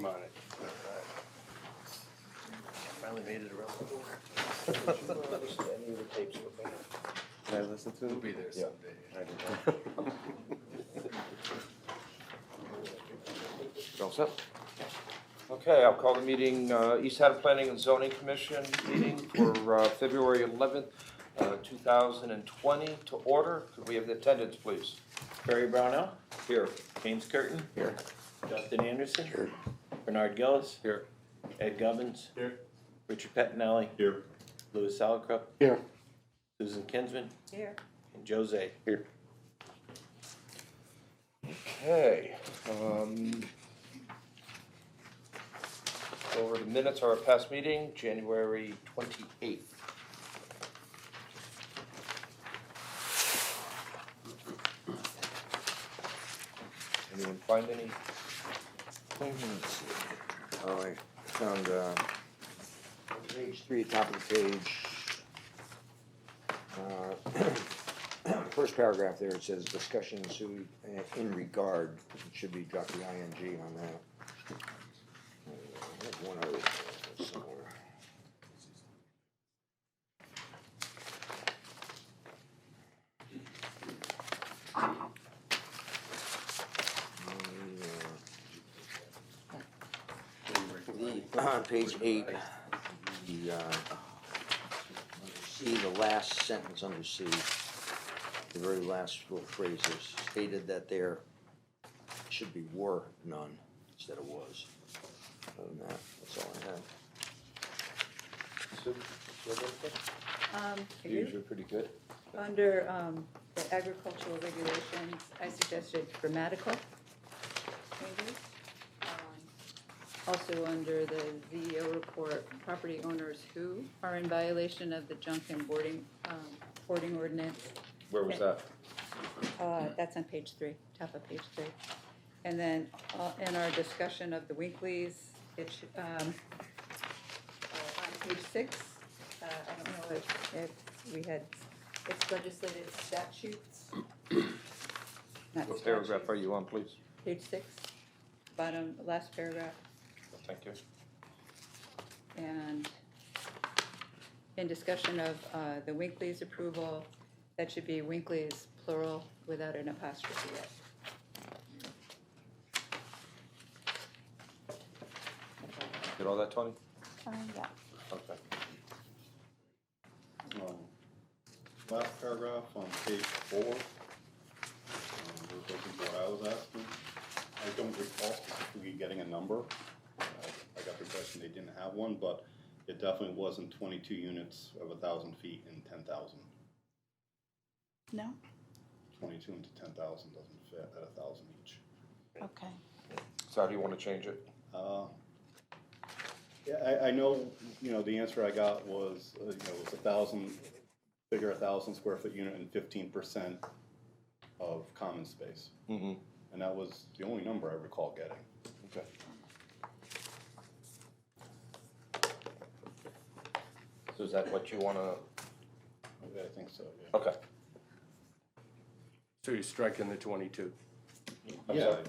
name on it. Finally made it around the corner. Any of the tapes were bad. Can I listen to We'll it? be there Yeah. someday. I do. All set? Okay, I'll call the meeting, East Haddam Planning and Zoning Commission meeting for February 11th, 2020 to order. Could we have the attendance, please? Barry Brownell, Here. James Curtin, Here. Justin Anderson, Here. Bernard Gillis, Here. Ed Gubbins, Here. Richard Pettinelli, Here. Louis Salicrup, Here. Susan Kinsman, Here. and Jose. Here. Okay. Over the minutes of our past meeting, January 28th. Anyone find any? Let's see. Oh, I found, page 3, top of the page. First paragraph there, it says discussion ensued in regard, it should be drop the ing on that. I have one other thing somewhere. On page 8, C, the last sentence under C, the very last little phrases stated that there should be were none instead of was. Other than that, that's all I have. Sue, do you have anything? Here, Usually pretty good. under the agricultural regulations, I suggested grammatical changes. Also under the VEO report, property owners who are in violation of the junk and boarding ordinance. Where was that? That's on page 3, top of page 3. And then in our discussion of the Winkleys, it should, on page 6, I don't know if we had, it's legislative statutes. Not What paragraph statutes. are you on, please? Page 6, bottom, last paragraph. Thank you. And in discussion of the Winkleys approval, that should be Winkleys plural without an apostrophe yet. Did all that, Tony? Yeah. Okay. Last paragraph on page 4, we're looking for what I was asking. I don't recall specifically getting a number. I got the impression they didn't have one, but it definitely wasn't 22 units of 1,000 feet and 10,000. No? 22 into 10,000 doesn't fit at 1,000 each. Okay. So how do you want to change it? Yeah, I know, the answer I got was, it was 1,000, figure 1,000 square foot unit and 15% of common space. Mm-hmm. And that was the only number I recall getting. Okay. So is that what you want to? I think so, yeah. Okay. So you're striking the 22. I'm Yeah, sorry.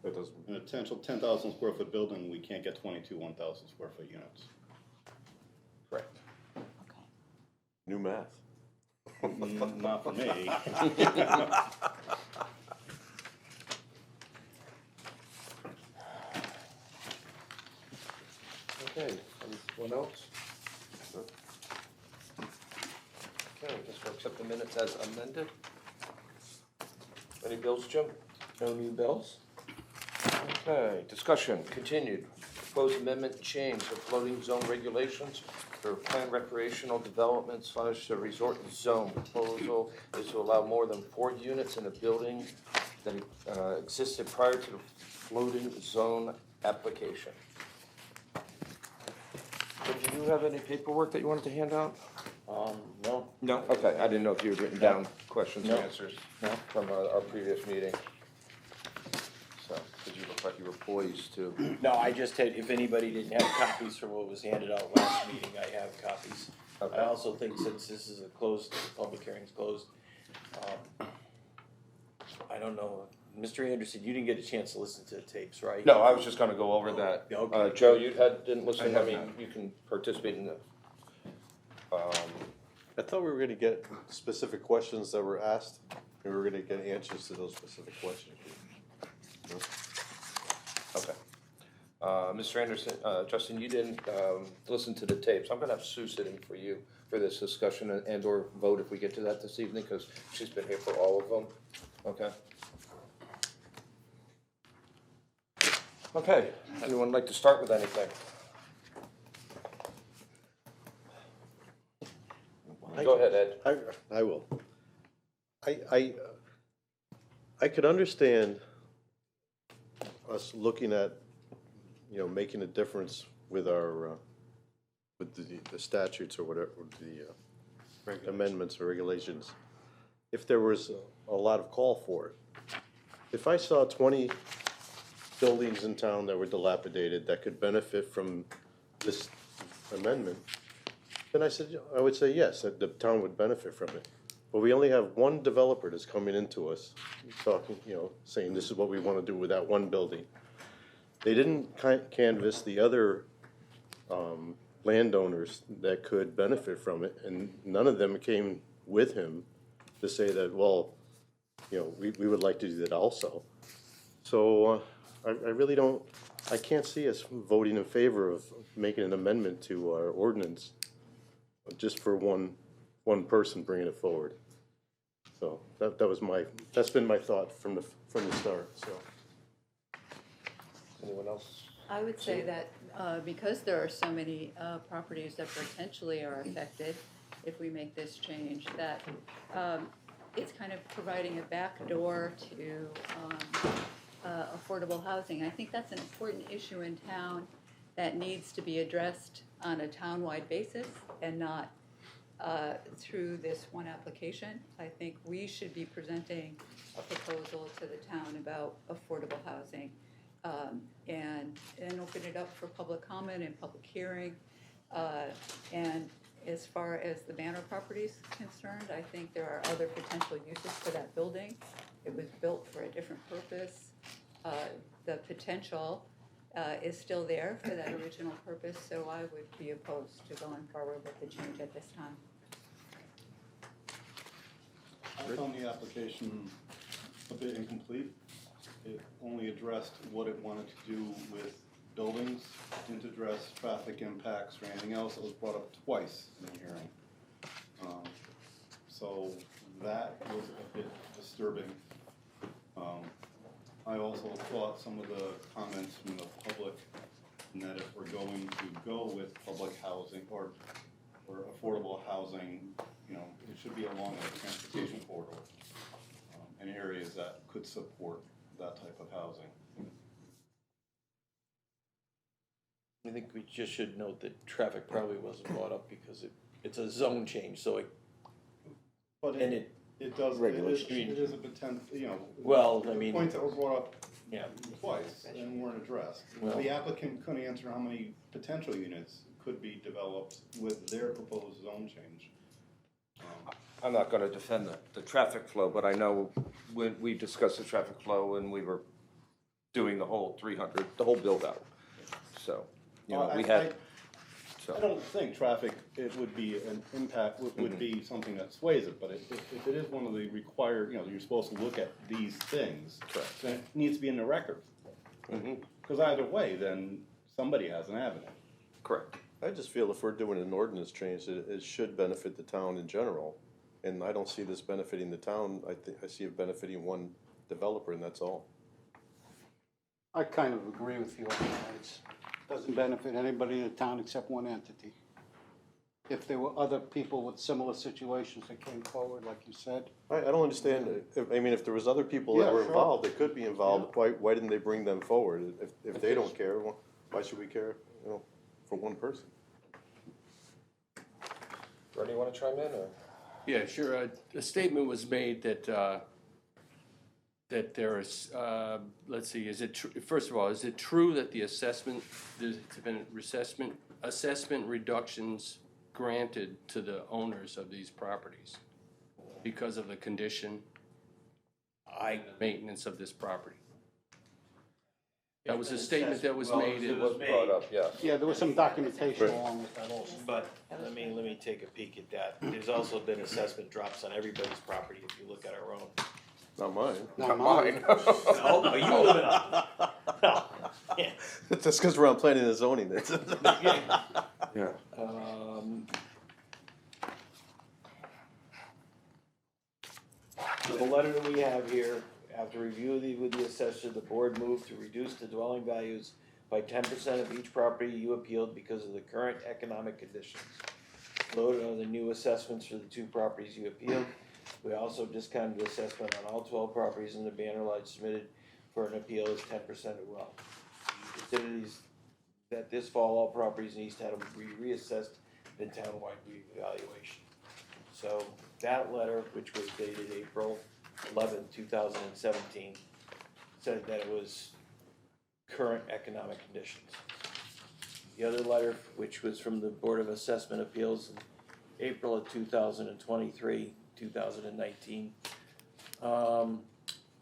That doesn't, in a potential 10,000 square foot building, we can't get 22 1,000 square foot units. Correct. Okay. new math. Not for me. Okay, anyone else? Okay, I guess we'll accept the minutes as amended. Any bills, Jim? No new bills? Okay, discussion continued. Proposed amendment change of floating zone regulations for planned recreational developments slash the resort zone. Proposal is to allow more than 4 units in a building that existed prior to the floating zone application. Did you have any paperwork that you wanted to hand out? No. No. Okay, I didn't know if you had written down questions or No. answers No. from our previous meeting. So, because you look like you were poised to. No, I just had, if anybody didn't have copies for what was handed out last meeting, I have copies. Okay. I also think since this is a closed, the public hearing's closed, I don't know, Mr. Anderson, you didn't get a chance to listen to the tapes, right? No, I was just gonna go over that. Okay. Joe, didn't listen, I I have mean, not. you can participate in the, I thought we were gonna get specific questions that were asked, and we were gonna get answers to those specific questions. okay. Mr. Anderson, Justin, you didn't, listen to the tapes. I'm gonna have Sue sitting for you for this discussion and or vote if we get to that this evening, cause she's been here for all of them, okay? Okay, anyone like to start with anything? Go ahead, Ed. I will. I could understand us looking at, making a difference with our, with the statutes or whatever, the amendments or regulations, if there was a lot of call for it. If I saw 20 buildings in town that were dilapidated that could benefit from this amendment, then I would say yes, that the town would benefit from it. But we only have one developer that's coming into us, talking, saying this is what we want to do with that one building. They didn't canvass the other landowners that could benefit from it, and none of them came with him to say that, well, we would like to do that also. So I really don't, I can't see us voting in favor of making an amendment to our ordinance just for one person bringing it forward. So that's been my thought from the start, so. Anyone else? I would say that because there are so many properties that potentially are affected if we make this change, that it's kind of providing a backdoor to affordable housing. I think that's an important issue in town that needs to be addressed on a town-wide basis and not through this one application. I think we should be presenting a proposal to the town about affordable housing and open it up for public comment and public hearing. And as far as the Manor property is concerned, I think there are other potential uses for that building. It was built for a different purpose. The potential is still there for that original purpose, so I would be opposed to going forward with the change at this time. I found the application a bit incomplete. It only addressed what it wanted to do with buildings, didn't address traffic impacts or anything else. It was brought up twice in the hearing. So that was a bit disturbing. I also thought some of the comments from the public, and that if we're going to go with public housing or affordable housing, it should be along a transportation corridor in areas that could support that type of housing. I think we just should note that traffic probably wasn't brought up because it's a zone change, so But and it does, regulation. it is a potential, Well, I the mean, points that were brought up yeah. twice and weren't addressed. Well- The applicant couldn't answer how many potential units could be developed with their proposed zone change. I'm not gonna defend the traffic flow, but I know when we discussed the traffic flow and we were doing the whole 300, the whole build out. So, we had, I don't think traffic, it would be an impact, would be something that sways it, but if it is one of the required, you're supposed to look at these things, Correct. then it needs to be in the record. Because either way, then somebody has an avenue. correct. I just feel if we're doing an ordinance change, it should benefit the town in general. And I don't see this benefiting the town. I see it benefiting one developer, and that's all. I kind of agree with you on that. It doesn't benefit anybody in the town except one entity. If there were other people with similar situations that came forward, like you said. I don't understand. If there was other people that Yeah, were sure. involved, that could be involved, why didn't they bring them forward? If they don't care, why should we care, for one person? Bernie, you wanna chime in, or? Yeah, sure. A statement was made that there is, let's see, first of all, is it true that there's been assessment reductions granted to the owners of these properties because of the condition? I- maintenance of this property. That was a statement that was made. It was brought up, yes. Yeah, there was some documentation along with that also. But let me take a peek at that. There's also been assessment drops on everybody's property if you look at our own. Not mine. Not mine. No, you live in a. No. Yeah. That's because we're on planning and zoning. Yeah. So the letter that we have here, after review with the assessor, the board moved to reduce the dwelling values by 10% of each property you appealed because of the current economic conditions. Loaded on the new assessments for the 2 properties you appealed. We also discounted the assessment on all 12 properties in the banner lot submitted for an appeal as 10% as well. You consider that this fall all properties in East Haddam will be reassessed in townwide reevaluation. So that letter, which was dated April 11, 2017, said that it was current economic conditions. The other letter, which was from the Board of Assessment Appeals in April of 2023, 2019,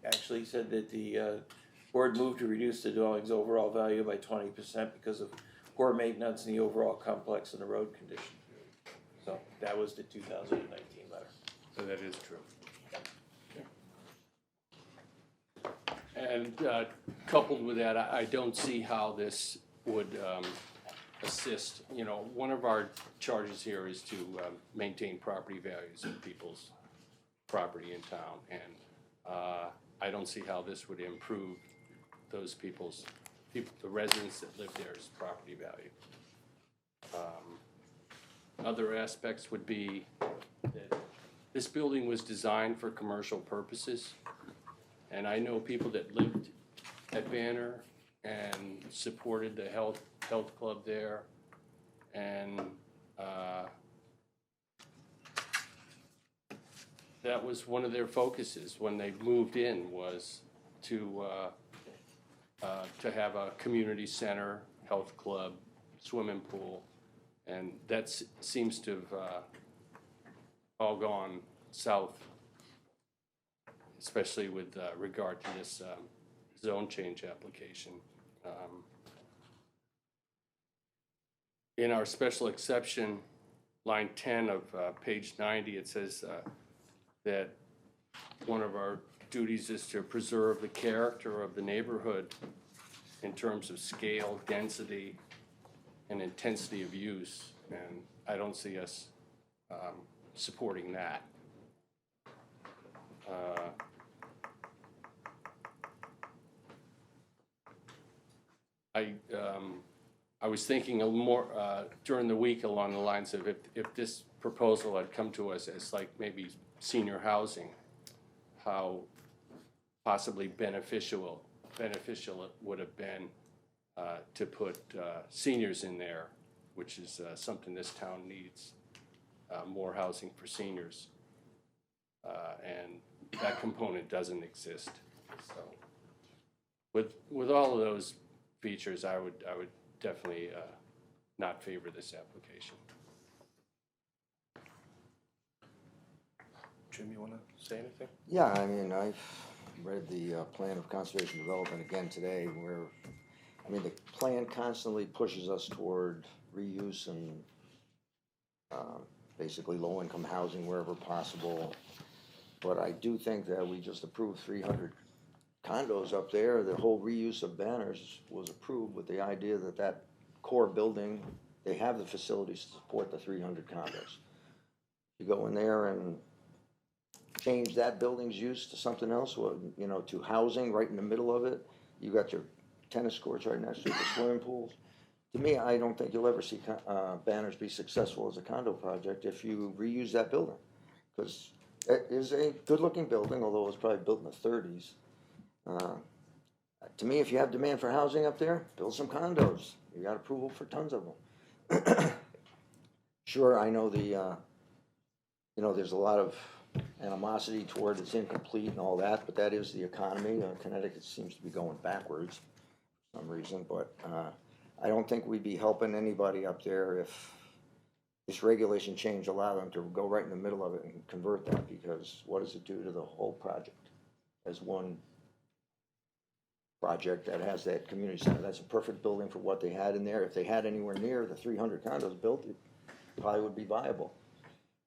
actually said that the board moved to reduce the dwelling's overall value by 20% because of poor maintenance in the overall complex and the road condition. So that was the 2019 letter. So that is true. And coupled with that, I don't see how this would assist. You know, one of our charges here is to maintain property values of people's property in town, and I don't see how this would improve those the residents that live there's property value. Other aspects would be that this building was designed for commercial purposes, and I know people that lived at Banner and supported the health club there, and that was one of their focuses when they moved in, was to have a community center, health club, swimming pool, and that seems to have all gone south, especially with regard to this zone change application. In our special exception, line 10 of page 90, it says that one of our duties is to preserve the character of the neighborhood in terms of scale, density, and intensity of use, and I don't see us supporting that. I was thinking a little more during the week along the lines of if this proposal had come to us as like maybe senior housing, how possibly beneficial it would have been to put seniors in there, which is something this town needs, more housing for seniors, and that component doesn't exist. So with all of those features, I would definitely not favor this application. Jim, you wanna say anything? Yeah, I mean, I've read the plan of conservation development again today where, I mean, the plan constantly pushes us toward reuse and basically low-income housing wherever possible. But I do think that we just approved 300 condos up there. The whole reuse of Banners was approved with the idea that that core building, they have the facilities to support the 300 condos. You go in there and change that building's use to something else, or, you know, to housing right in the middle of it. You got your tennis courts right next to it, the swimming pools. To me, I don't think you'll ever see Banners be successful as a condo project if you reuse that building. Because it is a good-looking building, although it was probably built in the 30s. To me, if you have demand for housing up there, build some condos. You got approval for tons of them. Sure, I know there's a lot of animosity toward it's incomplete and all that, but that is the economy. Connecticut seems to be going backwards for some reason, but I don't think we'd be helping anybody up there if this regulation change allowed them to go right in the middle of it and convert that, because what does it do to the whole project? as one project that has that community center. That's a perfect building for what they had in there. If they had anywhere near the 300 condos built, it probably would be viable.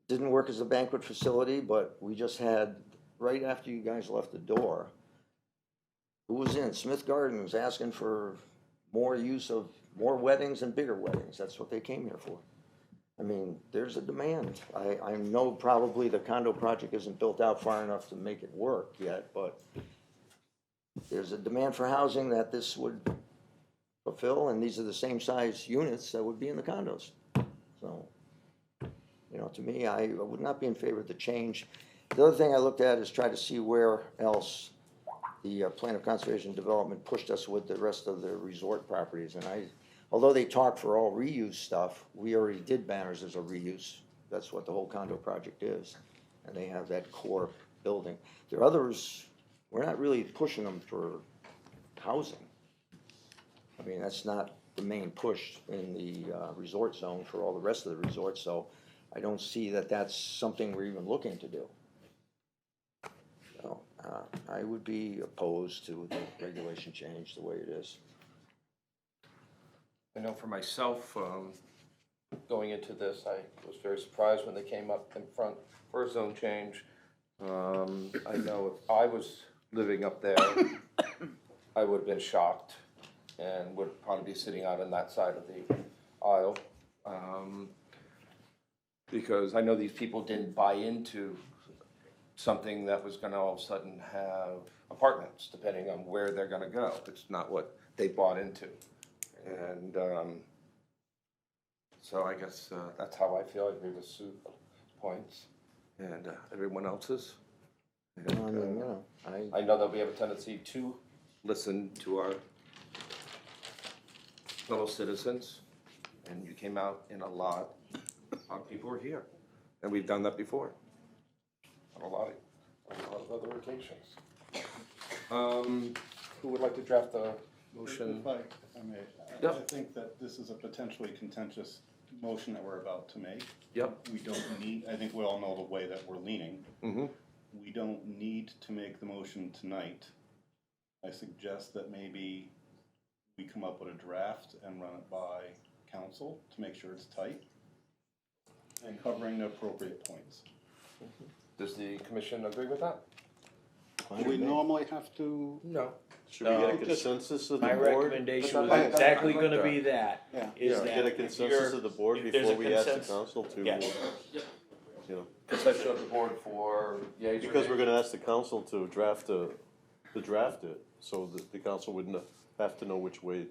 Didn't work as a banquet facility, but we just had, right after you guys left the door, who was in? Smith Gardens asking for more use of more weddings and bigger weddings. That's what they came here for. I mean, there's a demand. I know probably the condo project isn't built out far enough to make it work yet, but there's a demand for housing that this would fulfill, and these are the same size units that would be in the condos. So, you know, to me, I would not be in favor of the change. The other thing I looked at is try to see where else the plan of conservation and development pushed us with the rest of the resort properties. And although they talk for all reuse stuff, we already did banners as a reuse. That's what the whole condo project is. And they have that core building. There are others, we're not really pushing them for housing. I mean, that's not the main push in the resort zone for all the rest of the resorts, so I don't see that that's something we're even looking to do. So, I would be opposed to the regulation change the way it is. I know for myself, going into this, I was very surprised when they came up in front for a zone change. I know if I was living up there, I would have been shocked and would probably be sitting out on that side of the aisle. Because I know these people didn't buy into something that was gonna all of a sudden have apartments, depending on where they're gonna go. It's not what they bought into. And so I guess that's how I feel. I agree with Sue's points and everyone else's. I mean, you know, I know that we have a tendency to listen to our fellow citizens, and you came out in a lot of people were here, and we've done that before on a lot of other occasions. Who would like to draft the motion? If I may, Yep. I think that this is a potentially contentious motion that we're about to make. Yep. We don't need, I think we all know the way that we're leaning. Mm-hmm. We don't need to make the motion tonight. I suggest that maybe we come up with a draft and run it by council to make sure it's tight and covering the appropriate points. Does the commission agree with that? Do we normally have to? No. Should we get a No. consensus of the My board? recommendation But was that- exactly I like gonna that. be that, Yeah. is Yeah, that get a if consensus you're- of the board if there's before a we ask the consensus- council to, Yeah. you know, Consensus of the board for yays or because we're nays? gonna ask the council to draft it, so that the council wouldn't have to know which way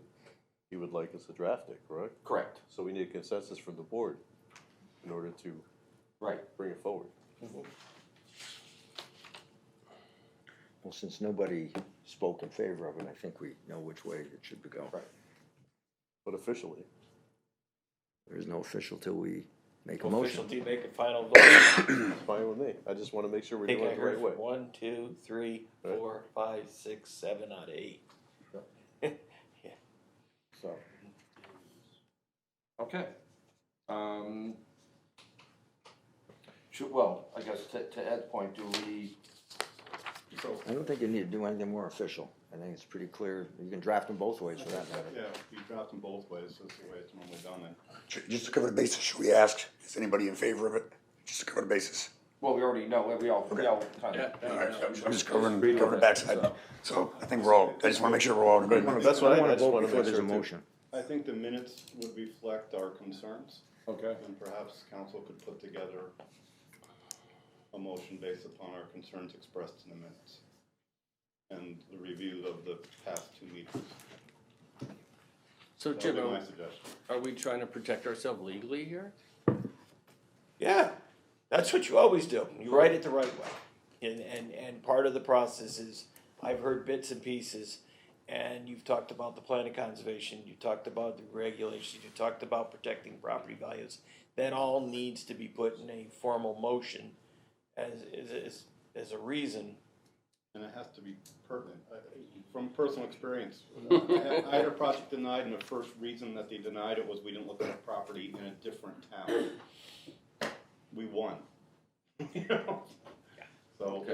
he would like us to draft it, correct? Correct, So we need a consensus from the board in order to right. bring it forward. well, since nobody spoke in favor of it, I think we know which way it should go. Right. But officially, There is no official till we make a official motion. to make a final vote. it's fine with me. I just wanna make sure I we're think doing I it the right heard way. from 1, 2, 3, Right. 4, 5, 6, 7 out of 8. So. Okay. Well, I guess to Ed's point, do we, I don't think you need to do anything more official. I think it's pretty clear. You can draft them both ways for that matter. Yeah, you draft them both ways, that's the way it's normally done then. Just to cover the basis, should we ask, is anybody in favor of it? Just to cover the basis. well, we already know, we all kind of. All right, I'm just covering the backside. So I think we're all, I just wanna make sure we're all in agreement. That's what I wanna just vote wanna before make there's sure a too. motion. I think the minutes would reflect our concerns, Okay. and perhaps council could put together a motion based upon our concerns expressed in the minutes and the review of the past 2 meetings. So That Jim, would be my suggestion. are we trying to protect ourselves legally here? Yeah, that's what you always do. You write it the right way. And part of the process is, I've heard bits and pieces, and you've talked about the plan of conservation, you talked about the regulations, you talked about protecting property values. That all needs to be put in a formal motion as a reason. And it has to be pertinent. From personal experience, I had a project denied, and the first reason that they denied it was we didn't look at a property in a different town. We won. You know? So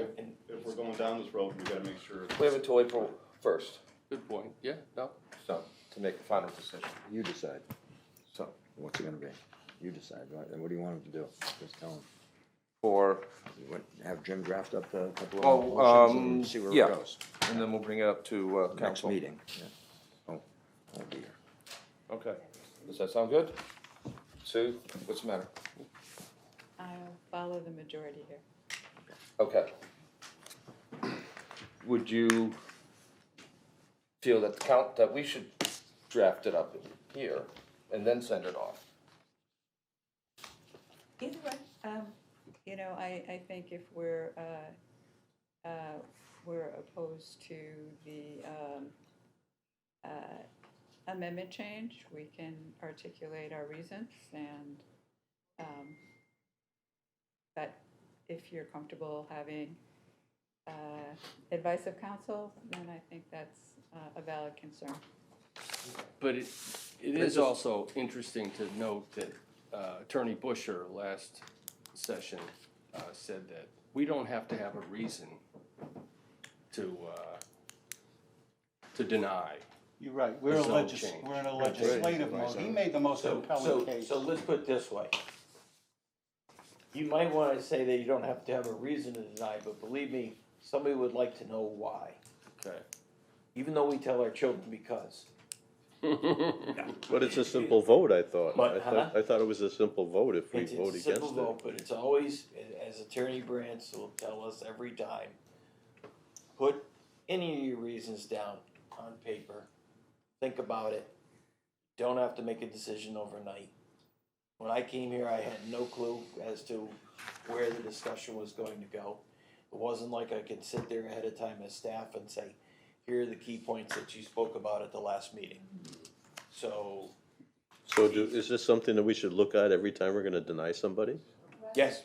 if we're going down this road, we gotta make sure. We have until April 1st, Good point, yeah, no, so, to make a final decision. You decide. So, What's it gonna be? You decide, right? And what do you want him to do? Just tell him. for, Have Jim draft up a couple of Oh, motions and see where yeah. it goes. and then we'll bring it up to, Next council. meeting, yeah. Oh, I'll be here. Okay, does that sound good? Sue, what's the matter? I'll follow the majority here. Okay. Would you feel that that we should draft it up here and then send it off? Either way, you know, I think if we're opposed to the amendment change, we can articulate our reasons and, but if you're comfortable having advice of counsel, then I think that's a valid concern. but it is also interesting to note that Attorney Busher last session said that we don't have to have a reason to deny. You're right, There's no change. we're in a legislative mode. He made the most compelling case. So let's put it this way. You might wanna say that you don't have to have a reason to deny, but believe me, somebody would like to know why. Okay. Even though we tell our children because. But it's a simple vote, I thought. But, I thought it was a simple vote if we It's vote a simple against it. vote, but it's always, as Attorney Brandt will tell us every time, put any of your reasons down on paper, think about it, don't have to make a decision overnight. When I came here, I had no clue as to where the discussion was going to go. It wasn't like I could sit there ahead of time as staff and say, here are the key points that you spoke about at the last meeting. So, Is this something that we should look at every time we're gonna deny somebody? yes.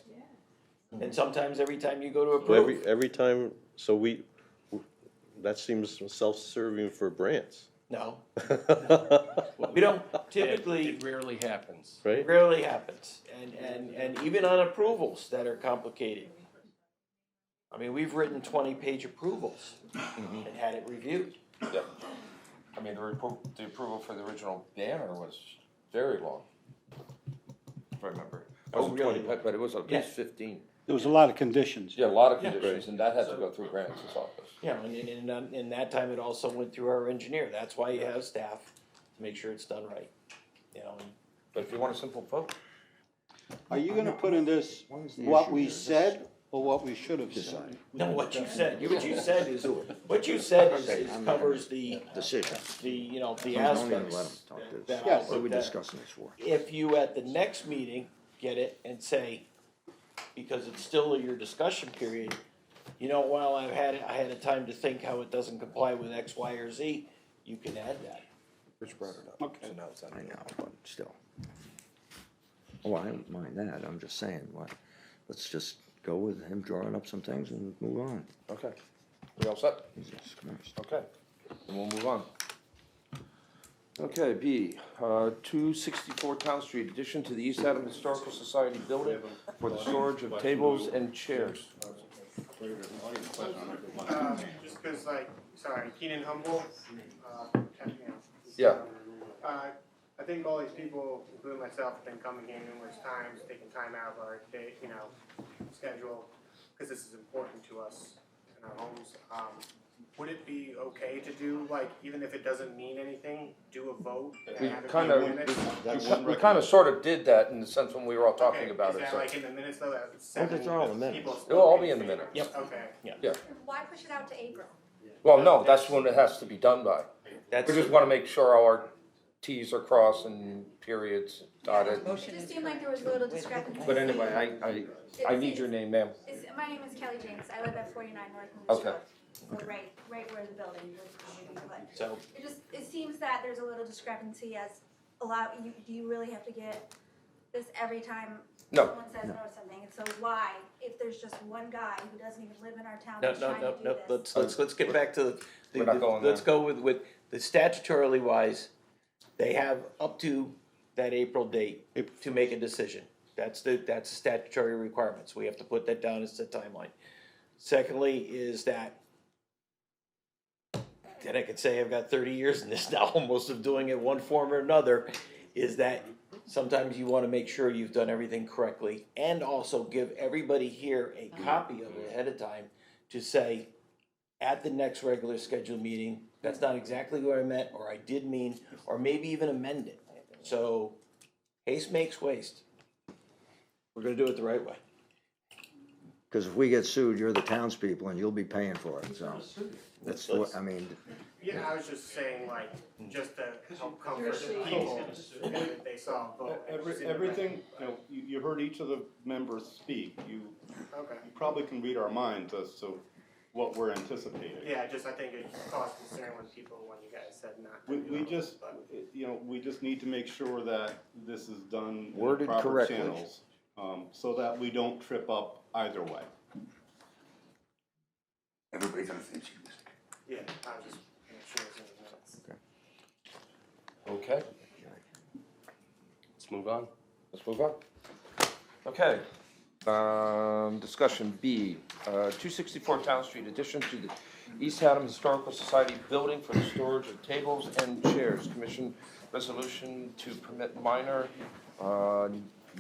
And sometimes every time you go to So approve. every time, that seems self-serving for Brant's. No, we don't typically, It rarely happens. Right? rarely happens, and even on approvals that are complicated. I mean, we've written 20-page approvals and had it reviewed. Yeah. I mean, the approval for the original banner was very long, if I remember. It wasn't really? 20, but it was at Yeah. least 15. There was a lot of conditions. Yeah, a lot of Yeah. conditions, and that had to go through Grant's office. Yeah, and in that time, it also went through our engineer. That's why you have staff, to make sure it's done right. You know, But if you want a simple vote, Are you gonna put in this what we said or what we should have said? no, what you said is, Okay, I'm not covers the, Decision. you know, the Don't even let him aspects. talk this. that- Yes. What are we that- discussing this for? If you at the next meeting get it and say, because it's still your discussion period, you know, while I had a time to think how it doesn't comply with X, Y, or Z, you can add that. Rich brought it up. Okay. So now it's on I you. know, but still. Oh, I don't mind that, I'm just saying, let's just go with him drawing up some things and move on. Okay. We all set? Jesus Christ. Okay. Then we'll move on. Okay, B, 264 Town Street, addition to the East Haddam Historical Society building for the storage of tables and chairs. Just because, like, sorry, Keenan Humble, Yeah. I think all these people, including myself, have been coming here numerous times, taking time out of our day, schedule, because this is important to us in our homes. Would it be okay to do, like, even if it doesn't mean anything, do a vote? and We have it be kind in of, minutes? we kind of sort of did that in the sense when we were all talking Okay, about it, Is that so. like in the minutes though, that seven it's all in the people minutes. It'll all be spoke in the favor? minutes. Okay. Why push it out to April? Well, no, that's when it has to be done by. That's, We just want to make sure our Ts are crossed and periods dotted. It just seemed like there was a little discrepancy. But anyway, I need your name, ma'am. My name is Kelly James, I live at 49 North Moon Okay. Road. So right where the building would be put. so, It seems that there's a little discrepancy as do you really have to get this every time No. someone says no to something? And so why, if there's just one guy who doesn't even live in our town no, who's no, trying no, to do no, this? let's get back to the. We're not going Let's there. go with the statutorily wise, they have up to that April date to make a decision. That's the statutory requirements, we have to put that down as the timeline. Secondly is that, and I could say I've got 30 years in this now, almost of doing it one form or another, is that sometimes you want to make sure you've done everything correctly and also give everybody here a copy of it ahead of time to say, at the next regular scheduled meeting, that's not exactly what I meant, or I did mean, or maybe even amend it. So haste makes waste. We're gonna do it the right way. Cause if we get sued, you're the townspeople and you'll be paying for it, so. That's what, I mean, Yeah, I was just saying, like, just to help comfort the people, that they saw a vote. Everything, you heard each of the members speak, you Okay. probably can read our minds as to what we're anticipating. Yeah, just I think it caused concern when you guys said not. to We do it, just, but- we just need to make sure that this is done in the Worded proper correctly. channels, so that we don't trip up either way. Everybody's on the same sheet. Yeah, I was just making sure it's in the minutes. Okay, Let's move on. let's move on. Okay, discussion B, 264 Town Street, addition to the East Haddam Historical Society building for the storage of tables and chairs. Commission resolution to permit minor,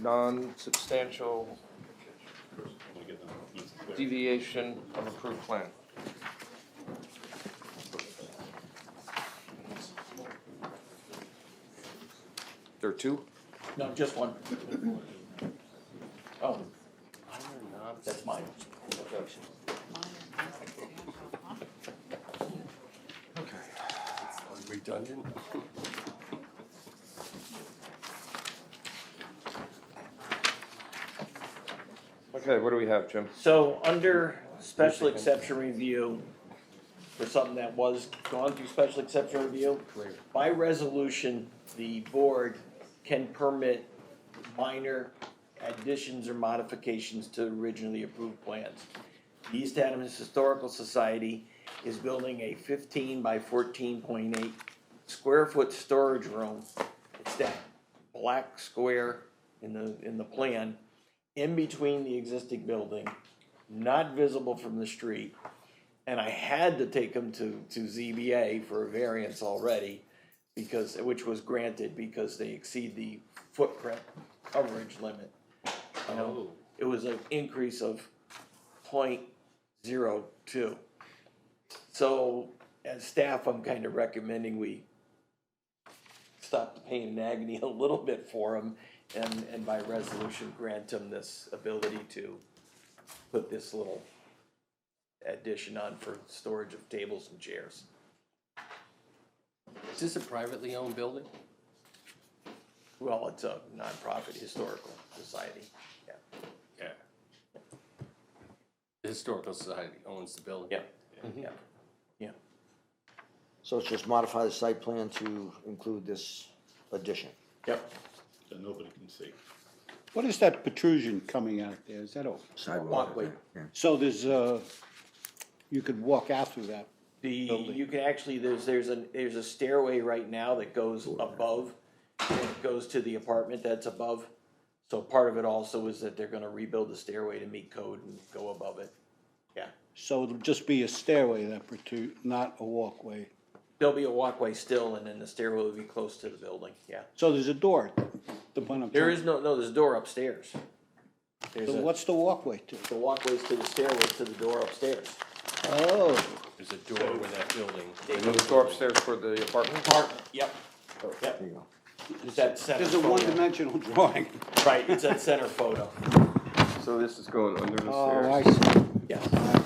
non-substantial deviation of approved plan. There are two? No, just one. Oh, that's mine. Okay. Redundant? Okay, what do we have, Jim? So under special exception review, for something that was gone through special exception review, by resolution, the board can permit minor additions or modifications to originally approved plans. The East Adams Historical Society is building a 15 by 14.8 square foot storage room. It's that black square in the plan, in between the existing building, not visible from the street. And I had to take them to ZBA for a variance already, because, which was granted because they exceed the footprint coverage limit. It was an increase of 0.02. So as staff, I'm kind of recommending we stop the pain and agony a little bit for them, and by resolution grant them this ability to put this little addition on for storage of tables and chairs. Is this a privately owned building? Well, it's a nonprofit historical society, yeah. Yeah. The Historical Society owns the building. Yeah, yeah, yeah. so it's just modify the site plan to include this addition. Yep. That nobody can see. What is that protrusion coming out there? Is that a, Sidewalk. Walkway. so there's you could walk out through that? You can actually, there's a stairway right now that goes above, and it goes to the apartment that's above. So part of it also is that they're gonna rebuild the stairway to meet code and go above it. Yeah, So it'll just be a stairway that protrude, not a walkway. there'll be a walkway still, and then the stairway will be close to the building, yeah. So there's a door, the one I'm There talking- is no, there's a door upstairs. There's So a, what's the walkway to? the walkways to the stairway to the door upstairs. Oh, There's a door with that building. And the door upstairs for the apartment? Apartment, yep, yep. There you go. It's that center there's a photo. one-dimensional drawing. Right, it's that center photo, So this is going under the Oh, I stairs? see. yes. I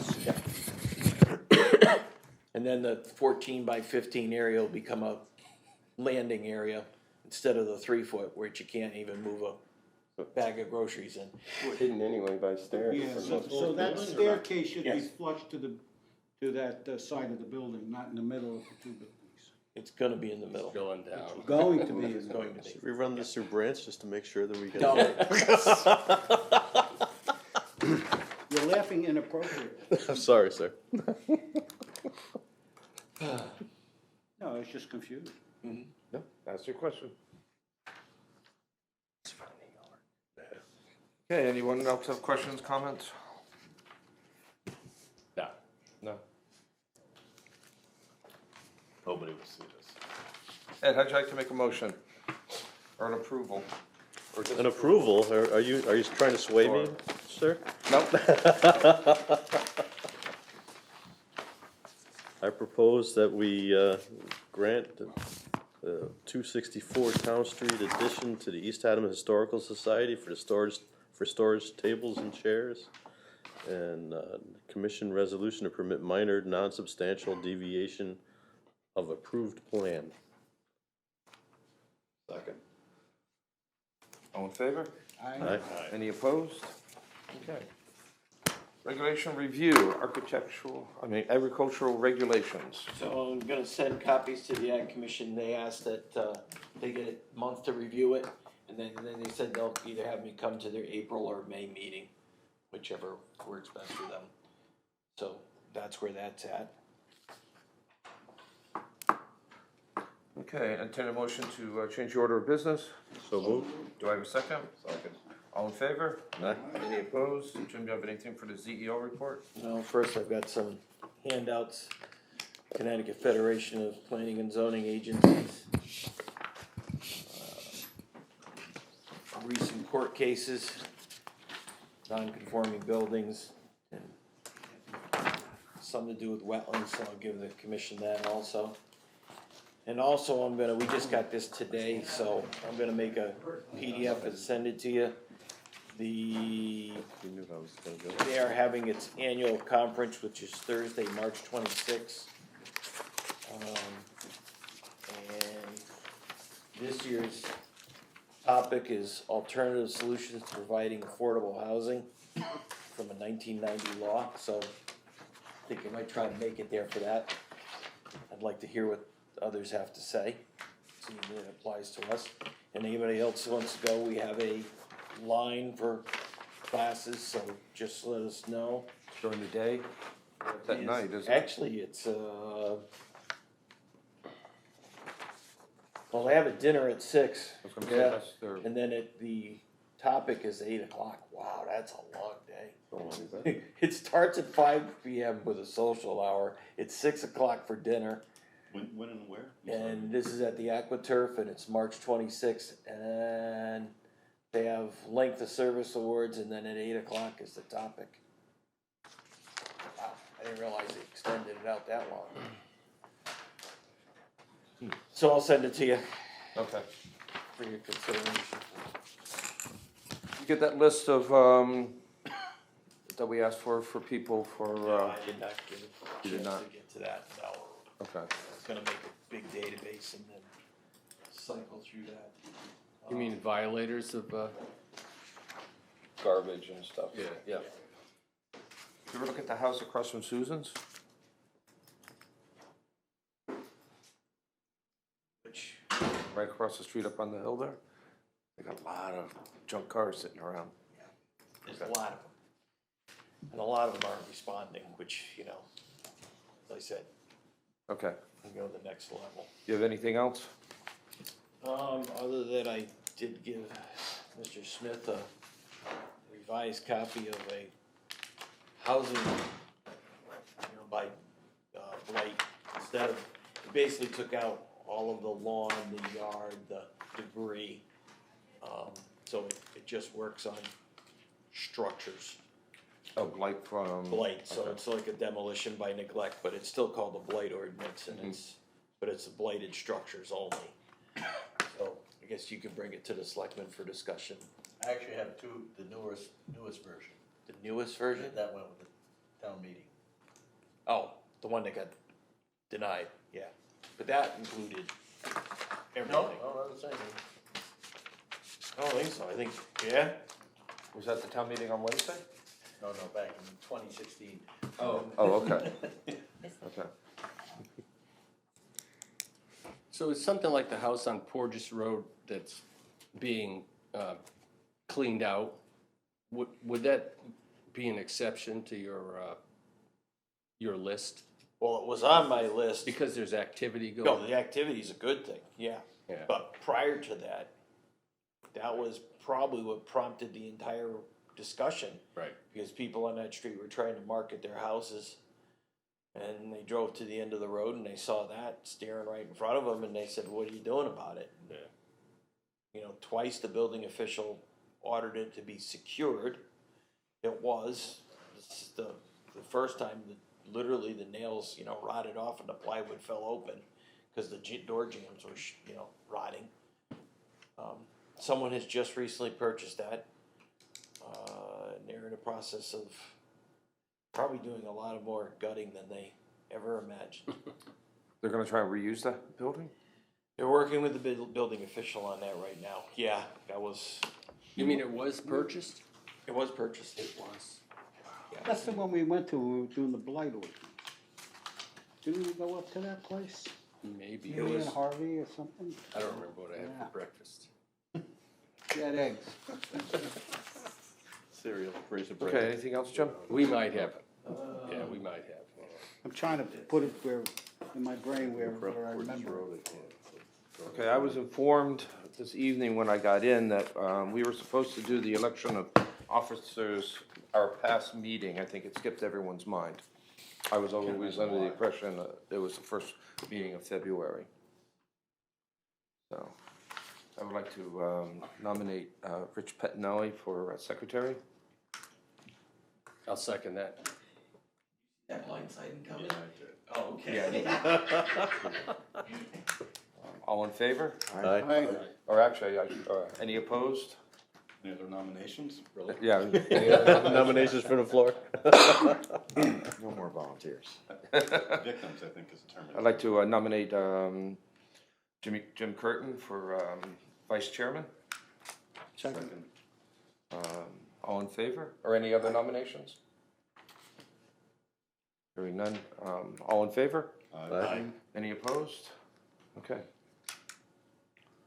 see. And then the 14 by 15 area will become a landing area instead of the 3 foot, which you can't even move a bag of groceries in. Hidden anyway by stairs. Yeah, so that staircase should be Yes. flush to that side of the building, not in the middle of the two buildings. It's gonna be in the middle. Going down. Going to be. It's going to be. Should we run this through Branch just to make sure that we get? No, You're laughing inappropriately. I'm sorry, sir. No, it's just confusing. No, that's your question. Okay, anyone else have questions, comments? nobody will see this. Ed, how'd you like to make a motion? Or an approval? Or just An approval, are you trying to sway me, sir? No? I propose that we grant the 264 Town Street addition to the East Haddam Historical Society for storage tables and chairs, and commission resolution to permit minor, non-substantial deviation of approved plan. Second. All in favor? Aye. Any opposed? Okay. Regulation review, agricultural regulations. So I'm gonna send copies to the Ag Commission. They asked that, they get a month to review it. And then they said they'll either have me come to their April or May meeting, whichever works best for them. So that's where that's at. Okay, entertain a motion to change the order of business. So moved. Do I have a second? Second. All in favor? Aye. Any opposed? Jim, do you have anything for the ZEO report? Now, first I've got some handouts. Connecticut Federation of Planning and Zoning Agencies. Recent court cases, non-conforming buildings, and some to do with wetlands, so I'll give the commission that also. And also we just got this today, so I'm gonna make a PDF and send it to you. You knew I was gonna go. They are having its annual conference, which is Thursday, March 26th. And this year's topic is alternative solutions to providing affordable housing from a 1990 law, so I think I might try to make it there for that. I'd like to hear what others have to say, see if it applies to us. And anybody else who wants to go, we have a line for classes, so just let us know. During the day? At night, isn't it? Actually, it's, well, they have a dinner at 6. I was gonna say, Yeah. that's their- And then the topic is 8 o'clock. Wow, that's a long day. It starts at 5 p.m. with a social hour. It's 6 o'clock for dinner. When and where? I'm sorry. And this is at the AquaTurf, and it's March 26th. And they have length of service awards, and then at 8 o'clock is the topic. Wow, I didn't realize they extended it out that long. So I'll send it to you Okay. for your consideration. You get that list of, that we asked for people for, I did not get a You did chance not? to get to that, no. okay. It's gonna make a big database and then cycle through that. You mean violators of, Garbage and stuff. yeah. Yeah. You ever look at the house across from Susan's? Which, Right across the street up on the hill there? They got a lot of junk cars sitting around. there's a lot of them. And a lot of them aren't responding, which, as I said, Okay. we go to the next level. You have anything else? Other than I did give Mr. Smith a revised copy of a housing, by blight. Instead of, he basically took out all of the lawn, the yard, the debris. So it just works on structures, Oh, blight from. blight, so Okay. it's like a demolition by neglect, but it's still called the blight ordinance, and it's blighted structures only. So I guess you could bring it to the selectmen for discussion. I actually have the newest version. The newest version? That went with the town meeting. Oh, the one that got denied, yeah. But that included everything. No, I was saying, I don't think so, I think, yeah? Was that the town meeting on Wednesday? no, back in 2016. Oh, okay. Okay. So it's something like the house on Porges Road that's being cleaned out. Would that be an exception to your list? Well, it was on my list. Because there's activity going No, on? the activity's a good thing, yeah. Yeah. But prior to that, that was probably what prompted the entire discussion. Right. Because people on that street were trying to market their houses. And they drove to the end of the road and they saw that staring right in front of them, and they said, what are you doing about it? Yeah. You know, twice the building official ordered it to be secured. It was. This is the first time that literally the nails, you know, rotted off and the plywood fell open because the door jambs were, you know, rotting. Someone has just recently purchased that. And they're in the process of probably doing a lot of more gutting than they ever imagined. They're gonna try and reuse that building? They're working with the building official on that right now. Yeah, that was, You mean it was purchased? it was purchased. It was. That's the one we went to when we were doing the blight ordinance. Didn't we go up to that place? Maybe. Me and Harvey or something? I don't remember what I had Yeah. for breakfast. We had eggs. Cereal, freezer bread. Okay, anything else, Jim? We might have. Yeah, we might have. I'm trying to put it where, in my brain where I remember. Okay, I was informed this evening when I got in that we were supposed to do the election of officers, our past meeting. I think it skipped everyone's mind. I was always under the impression that it was the first meeting of February. So, I would like to nominate Rich Pettinelli for secretary. I'll second that. That blindsiding coming? Oh, All in favor? Aye. Or actually, any opposed? Any other nominations? Really? Yeah. Nominations for the floor? No more volunteers. Victims, I think, is the term. I'd like to nominate Jim Curtin for vice chairman. Second. All in favor? Or any other nominations? Hearing none. All in favor? Aye. Any opposed? Okay.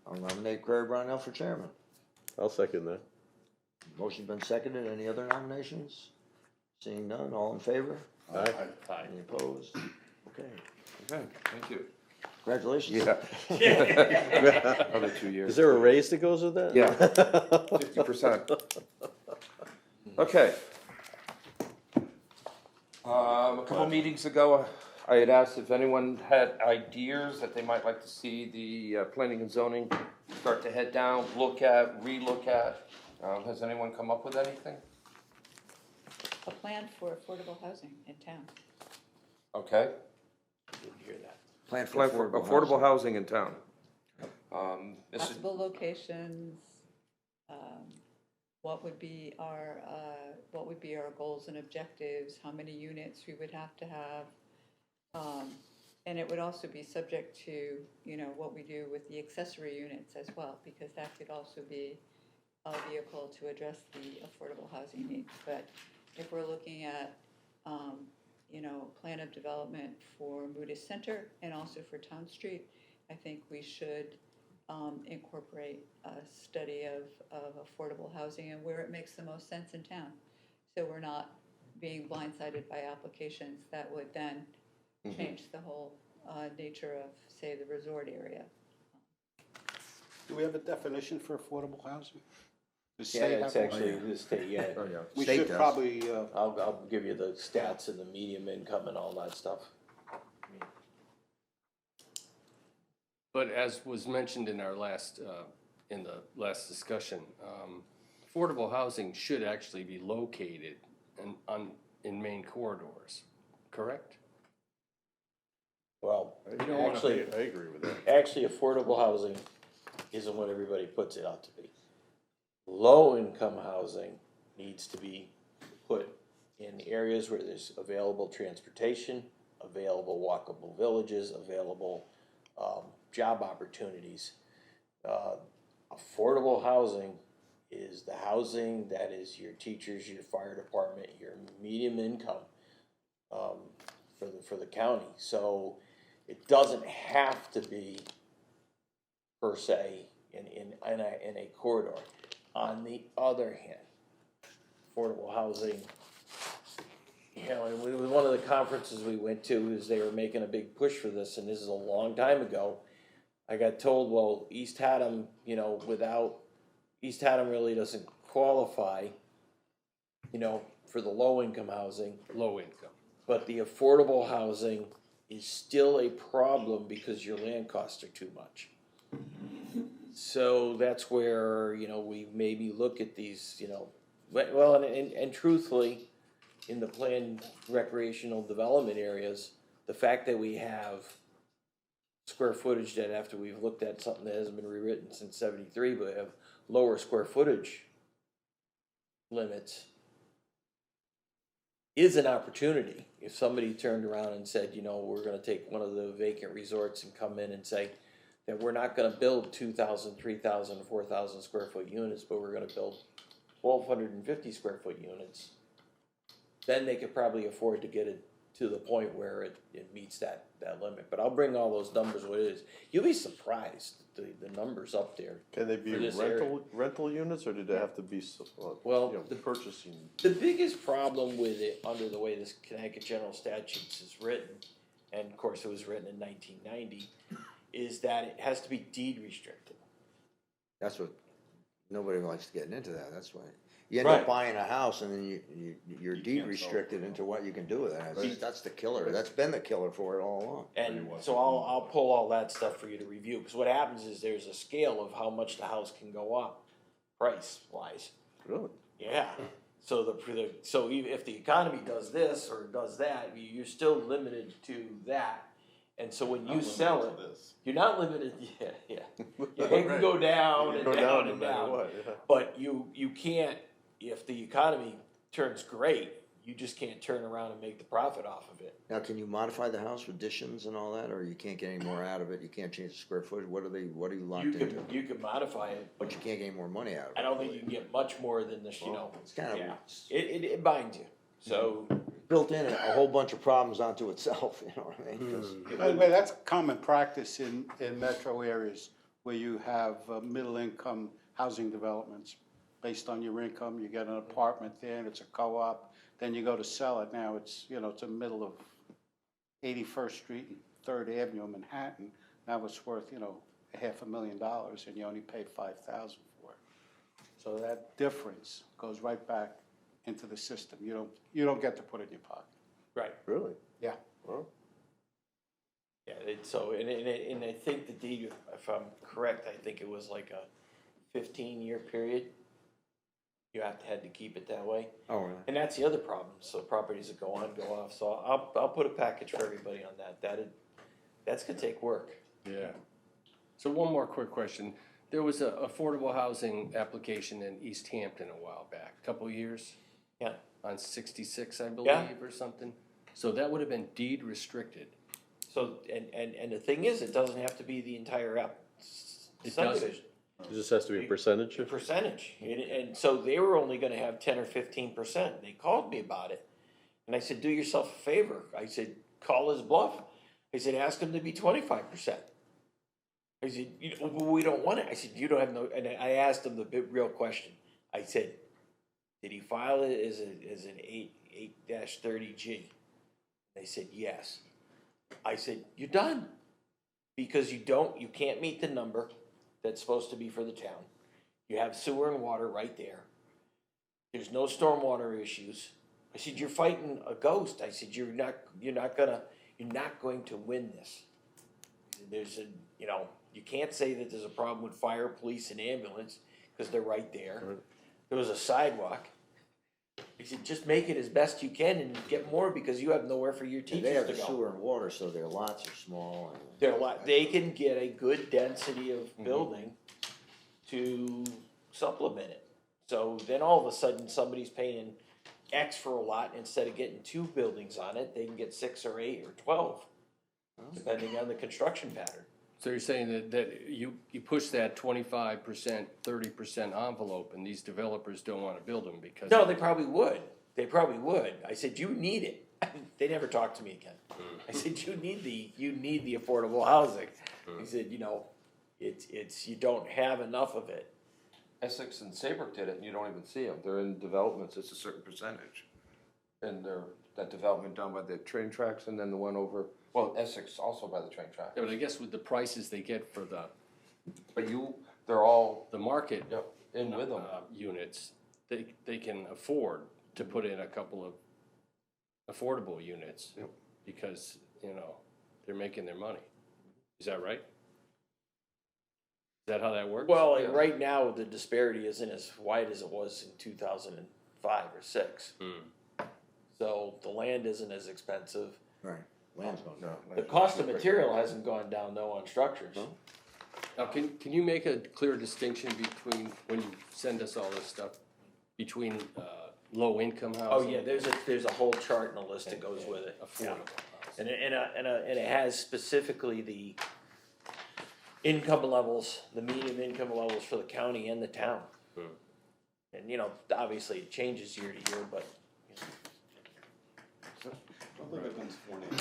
I'll nominate Craig Brownell for chairman. I'll second that. Motion been seconded. Any other nominations? Seeing none, all in favor? Aye. Aye. Any opposed? Okay, Okay, thank you. congratulations. Yeah. Another 2 years. Is there a raise that goes with that? Yeah. 50%. Okay. A couple meetings ago, I had asked if anyone had ideas that they might like to see the planning and zoning start to head down, look at, relook at. Has anyone come up with anything? A plan for affordable housing in town. Okay. Didn't hear that. Plan for Plan for affordable housing in town. This is, Possible locations, what would be our goals and objectives, how many units we would have to have. And it would also be subject to, you know, what we do with the accessory units as well, because that could also be a vehicle to address the affordable housing needs. But if we're looking at, you know, plan of development for Moody Center and also for Town Street, I think we should incorporate a study of affordable housing and where it makes the most sense in town. So we're not being blindsided by applications that would then change the whole nature of, say, the resort area. Do we have a definition for affordable housing? Does Yeah, state it's have one? actually the state, yeah. oh yeah. We State should does. probably, I'll give you the stats and the medium income and all that stuff. But as was mentioned in our last, in the last discussion, affordable housing should actually be located in main corridors, correct? Well, You don't wanna actually, I agree with that. actually, affordable housing isn't what everybody puts it out to be. Low-income housing needs to be put in areas where there's available transportation, available walkable villages, available job opportunities. Affordable housing is the housing that is your teachers, your fire department, your medium income for the county. So it doesn't have to be per se in a corridor. On the other hand, affordable housing, you know, and with one of the conferences we went to is they were making a big push for this, and this is a long time ago. I got told, well, East Haddam, you know, East Haddam really doesn't qualify, you know, for the low income housing. Low income. but the affordable housing is still a problem because your land costs are too much. So that's where, you know, we maybe look at these, you know, well, and truthfully, in the planned recreational development areas, the fact that we have square footage that after we've looked at something that hasn't been rewritten since '73, but have lower square footage limits, is an opportunity. If somebody turned around and said, you know, we're gonna take one of the vacant resorts and come in and say that we're not gonna build 2,000, 3,000, 4,000 square foot units, but we're gonna build 1,250 square foot units, then they could probably afford to get it to the point where it meets that limit. But I'll bring all those numbers what it is. You'll be surprised, the numbers up there. Can they be For this area. rental units, or do they have to be, Well, you know, purchasing? The biggest problem with it, under the way this Connecticut General Statutes is written, and of course it was written in 1990, is that it has to be deed restricted. That's what, nobody likes getting into that, that's why. You end Right. up buying a house and then you're deed can't sell it. restricted into what you can do with it. Right. That's the killer, that's been the killer for it all along. And so I'll pull all that stuff for you to review, because what happens is there's a scale of how much the house can go up, price wise. Really? Yeah. So so if the economy does this or does that, you're still limited to that. And so when you sell it, you're not limited. Yeah, yeah. It can go down and Go down down and no matter down. what, yeah. But you can't, if the economy turns great, you just can't turn around and make the profit off of it. Now, can you modify the house with additions and all that, or you can't get any more out of it, you can't change the square footage, what are you locked into? You can modify it, But you can't get any more money out of it. I don't think you can get much more than this, you know. It's kind of, Yeah. It binds you. So built in a whole bunch of problems onto itself, you know what I mean? 'Cause- By the way, that's common practice in metro areas where you have middle income housing developments. Based on your income, you get an apartment there and it's a co-op, then you go to sell it. Now it's, you know, it's in the middle of 81st Street and 3rd Avenue in Manhattan. Now it's worth, you know, $500,000 and you only paid $5,000 for it. So that difference goes right back into the system. You don't get to put it in your pocket. right. Really? Yeah. Well, Yeah, and I think the deed, if I'm correct, I think it was like a 15-year period. You had to keep it that way. Oh, really? And that's the other problem, so properties that go on, go off, so I'll put a package for everybody on that, that's gonna take work. Yeah. So one more quick question. There was a affordable housing application in East Hampton a while back, a couple of years. Yeah. On 66, I believe, Yeah. or something. So that would have been deed restricted. So, and the thing is, it doesn't have to be the entire It subdivision. it just has to be a percentage? The percentage, and so they were only gonna have 10 or 15%, they called me about it. And I said, do yourself a favor, I said, call his bluff, I said, ask him to be 25%. I said, we don't want it, I said, you don't have no, and I asked him the real question, I said, did he file it as an 8-30G? They said, yes. I said, you're done, because you can't meet the number that's supposed to be for the town. You have sewer and water right there. There's no stormwater issues. I said, you're fighting a ghost. I said, you're not going to win this. You can't say that there's a problem with fire, police, and ambulance, because they're right there. Right. There was a sidewalk. I said, just make it as best you can and get more, because you have nowhere for your And teachers they have to the go. sewer and water, so their lots are small and. They can get a good density of building to supplement it. So then all of a sudden, somebody's paying X for a lot, instead of getting 2 buildings on it, they can get 6 or 8 or 12, depending on the construction pattern. So you're saying that you push that 25%, 30% envelope, and these developers don't want to build them because. No, they probably would. They probably would. I said, you need it. They never talked to me again. I said, you need the affordable housing. He said, it's you don't have enough of it. Essex and Saybrook did it, and you don't even see them. They're in developments, it's a certain percentage. And that development down by the train tracks, and then the one over, well, Essex also by the train tracks. Yeah, but I guess with the prices they get for the But they're all market in with them. units, they can afford to put in a couple of affordable units because, you know, they're making their money. Is that right? Is that how that works? Well, and right now, the disparity isn't as wide as it was in 2005 or 6. So the land isn't as expensive. Right, land's going down. The cost of material hasn't gone down though on structures. No. Now, can you make a clear distinction between, when you send us all this stuff, between low-income Oh, housing? yeah, there's a whole chart and a list that goes with it. Affordable And housing. it has specifically the income levels, the median income levels for the county and the town. And, you know, obviously it changes year to year, but, I don't think I've been sworn in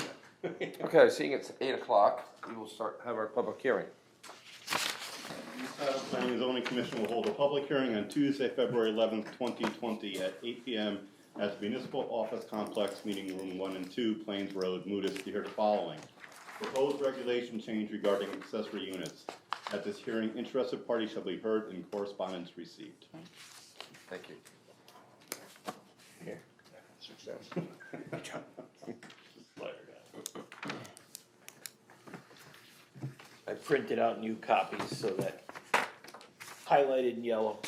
yet. Okay, seeing it's 8 o'clock, we will have our public hearing. The Planning and Zoning Commission will hold a public hearing on Tuesday, February 11th, 2020 at 8 p.m. at the Municipal Office Complex, Meeting Room 1 and 2, Plains Road, Moodus, to hear the following. Proposed regulation change regarding accessory units. At this hearing, interested parties shall be heard and correspondence received. Thank you. here. Success. I printed out new copies so that highlighted in yellow.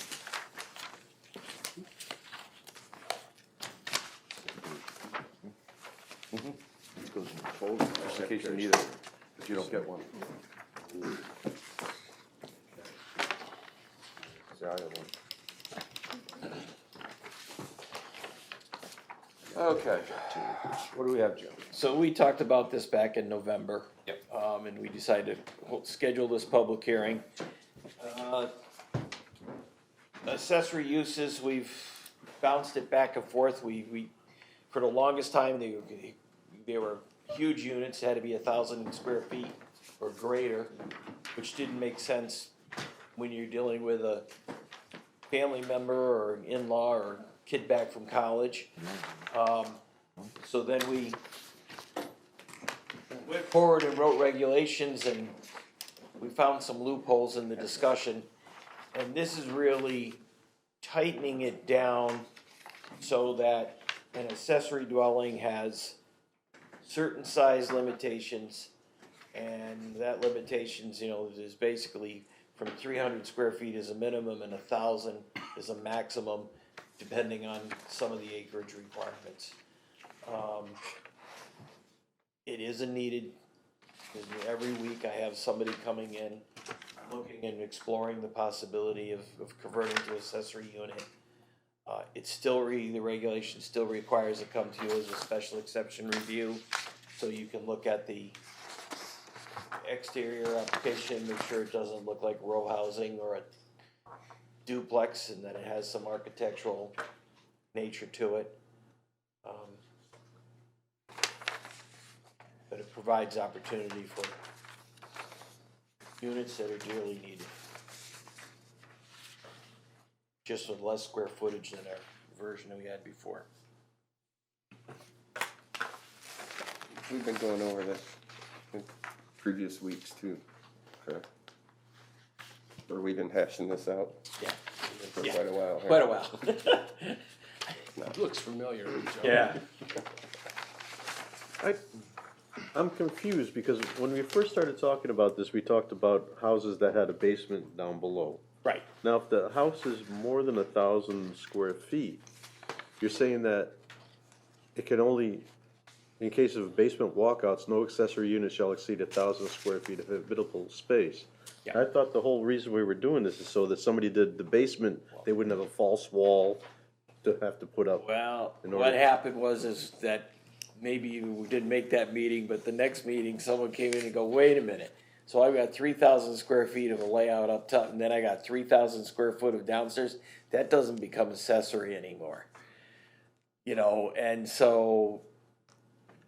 It goes in the folder. Just in case you need it, if you don't get one. See, I have one. Okay, what do we have, Joe? So we talked about this back in November. Yep. And we decided to schedule this public hearing. Accessory uses, we've bounced it back and forth. We for the longest time, they were huge units, had to be 1,000 square feet or greater, which didn't make sense when you're dealing with a family member or in-law or kid back from college. So then we went forward and wrote regulations, and we found some loopholes in the discussion. And this is really tightening it down so that an accessory dwelling has certain size limitations, and that limitations, you know, is basically from 300 square feet is a minimum and 1,000 is a maximum, depending on some of the acreage requirements. It isn't needed, because every week I have somebody coming in, looking and exploring the possibility of converting to accessory unit. It's still the regulation still requires it come to you as a special exception review, so you can look at the exterior application, make sure it doesn't look like row housing or a duplex, and that it has some architectural nature to it. But it provides opportunity for units that are dearly needed. Just with less square footage than our version that we had before. We've been going over this in previous weeks too, correct? Or we've been hashing this out Yeah. for Yeah. quite a while. huh? Quite a while. It looks familiar, Joe. Yeah. I'm confused because when we first started talking about this, we talked about houses that had a basement down below. Right. Now, if the house is more than 1,000 square feet, you're saying that it can only, in case of basement walkouts, no accessory unit shall exceed 1,000 square feet of habitable space. Yeah. I thought the whole reason we were doing this is so that somebody did the basement, they wouldn't have a false wall to have to put up. Well, In what order- happened is that maybe we didn't make that meeting, but the next meeting, someone came in and go, wait a minute. So I've got 3,000 square feet of a layout up top, and then I got 3,000 square foot of downstairs. That doesn't become accessory anymore. You know, and so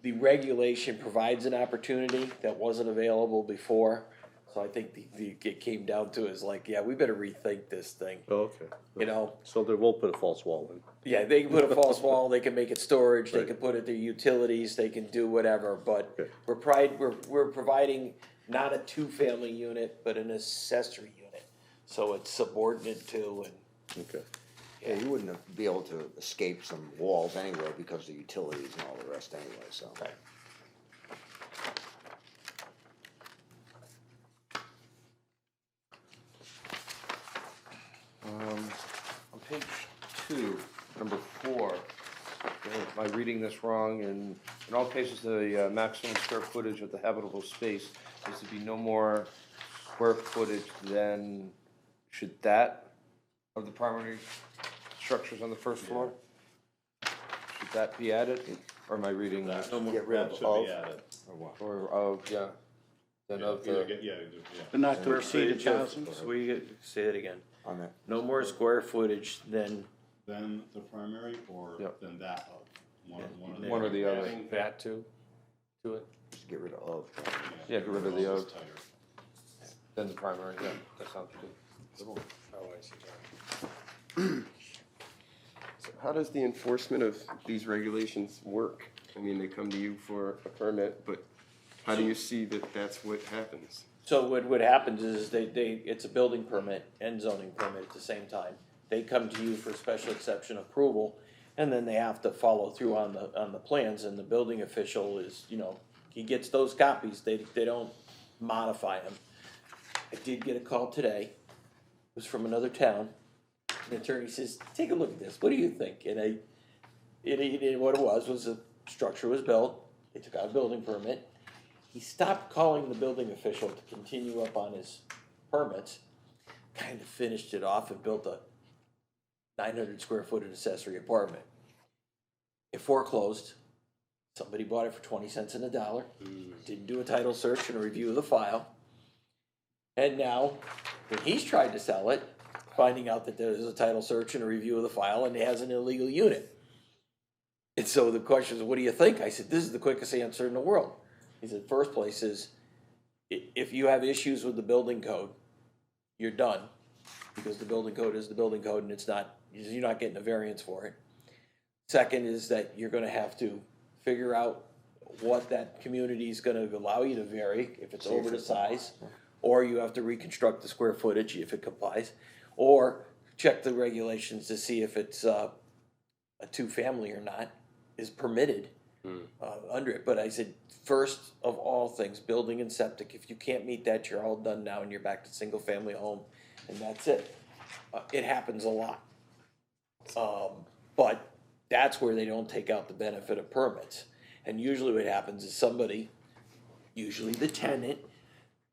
the regulation provides an opportunity that wasn't available before. So I think it came down to is like, yeah, we better rethink this thing, Oh, okay. you know? So they will put a false wall in. Yeah, they can put a false wall, they can make it storage, they Right. can put it to utilities, they can do whatever, but Okay. we're providing not a two-family unit, but an accessory unit. So it's subordinate to, and, Okay. Yeah, you wouldn't be able to escape some walls anyway because of the utilities and all the rest anyway, so. Right. On page 2, number 4, am I reading this wrong? In all cases, the maximum square footage of the habitable space is to be no more square footage than, should that, of the primary structures on the first floor? Should that be added, or am I reading that? Get rid That of should of, be added. or what? Or of, yeah, then of Either the, get- Yeah, yeah. But not to exceed Footage of- 1,000? So we get, say that again. On that, No more square footage than, Then the primary or Yep. then that of, one of the. one or the other. Adding that to it? just get rid of. Yeah, get rid of the All of. is tighter. Then the primary, yeah, that sounds good. Oh, I see. So how does the enforcement of these regulations work? I mean, they come to you for a permit, but how do you see that that's what happens? so what happens is it's a building permit and zoning permit at the same time. They come to you for special exception approval, and then they have to follow through on the plans, and the building official is, he gets those copies, they don't modify them. I did get a call today, it was from another town, the attorney says, take a look at this, what do you think? And what it was a structure was built, they took out a building permit, he stopped calling the building official to continue up on his permits, kind of finished it off and built a 900 square foot accessory apartment. It foreclosed, somebody bought it for 20 cents on the dollar, didn't do a title search and a review of the file, and now, when he's tried to sell it, finding out that there's a title search and a review of the file and he has an illegal unit. And so the question is, what do you think? I said, this is the quickest answer in the world. He said, first place is, if you have issues with the building code, you're done. Because the building code is the building code and you're not getting a variance for it. Second is that you're gonna have to figure out what that community is gonna allow you to vary, if it's over the size, or you have to reconstruct the square footage if it complies, or check the regulations to see if it's a two-family or not, is permitted under it. But I said, first of all things, building and septic, if you can't meet that, you're all done now and you're back to single-family home, and that's it. It happens a lot. But that's where they don't take out the benefit of permits. And usually what happens is somebody, usually the tenant,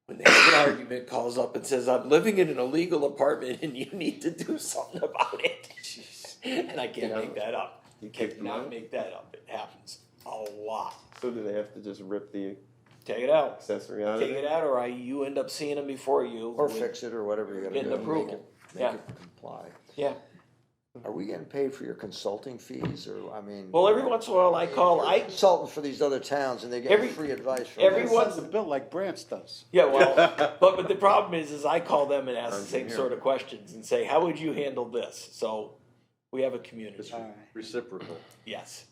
when they have an argument, calls up and says, I'm living in an illegal apartment and you need to do something about it. And I can't make that up. You kick them Cannot out? make that up. It happens a lot. So do they have to just rip the Take it out. accessory out of Take it? it out, or you end up seeing them before you. Or with- fix it, or whatever you gotta do. Getting to make approval. it- Yeah. Make it comply. Yeah. Are we getting paid for your consulting fees, or, I mean? Well, every once in a while I Consulting for these other towns, and they get Every- free advice from every us. one- Sends a bill like Branch does. Yeah, well, but the problem is I call them and ask the I'm same here. sort of questions and say, how would you handle this? So we have a community. Reciprocal. Yes.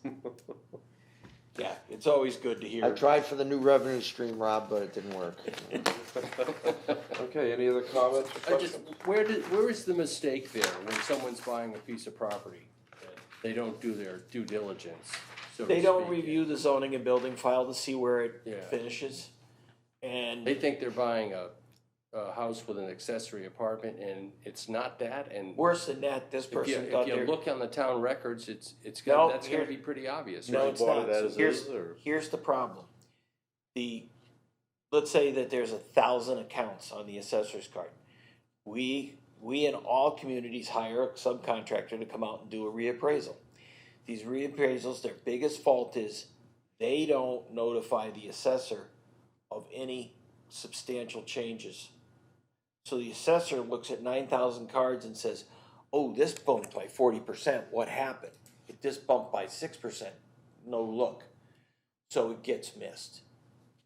Yeah, it's always good to I hear. tried for the new revenue stream, Rob, but it didn't work. Okay, any other comments or I just, questions? where is the mistake there when someone's buying a piece of property? They don't do their due diligence, so to They don't speak. review the zoning and building file to see where it Yeah. finishes. And They think they're buying a house with an accessory apartment and it's not that, and worse than that, this if you, person thought if you they're. look on the town records, it's No, gonna, that's gonna here- be pretty obvious, No, right? it's bought not. it So as here's, is, or- here's the problem. Let's say that there's 1,000 accounts on the assessor's card. We in all communities hire a subcontractor to come out and do a reappraisal. These reappraisals, their biggest fault is they don't notify the assessor of any substantial changes. So the assessor looks at 9,000 cards and says, oh, this bumped by 40%, what happened? This bumped by 6%, no look. So it gets missed.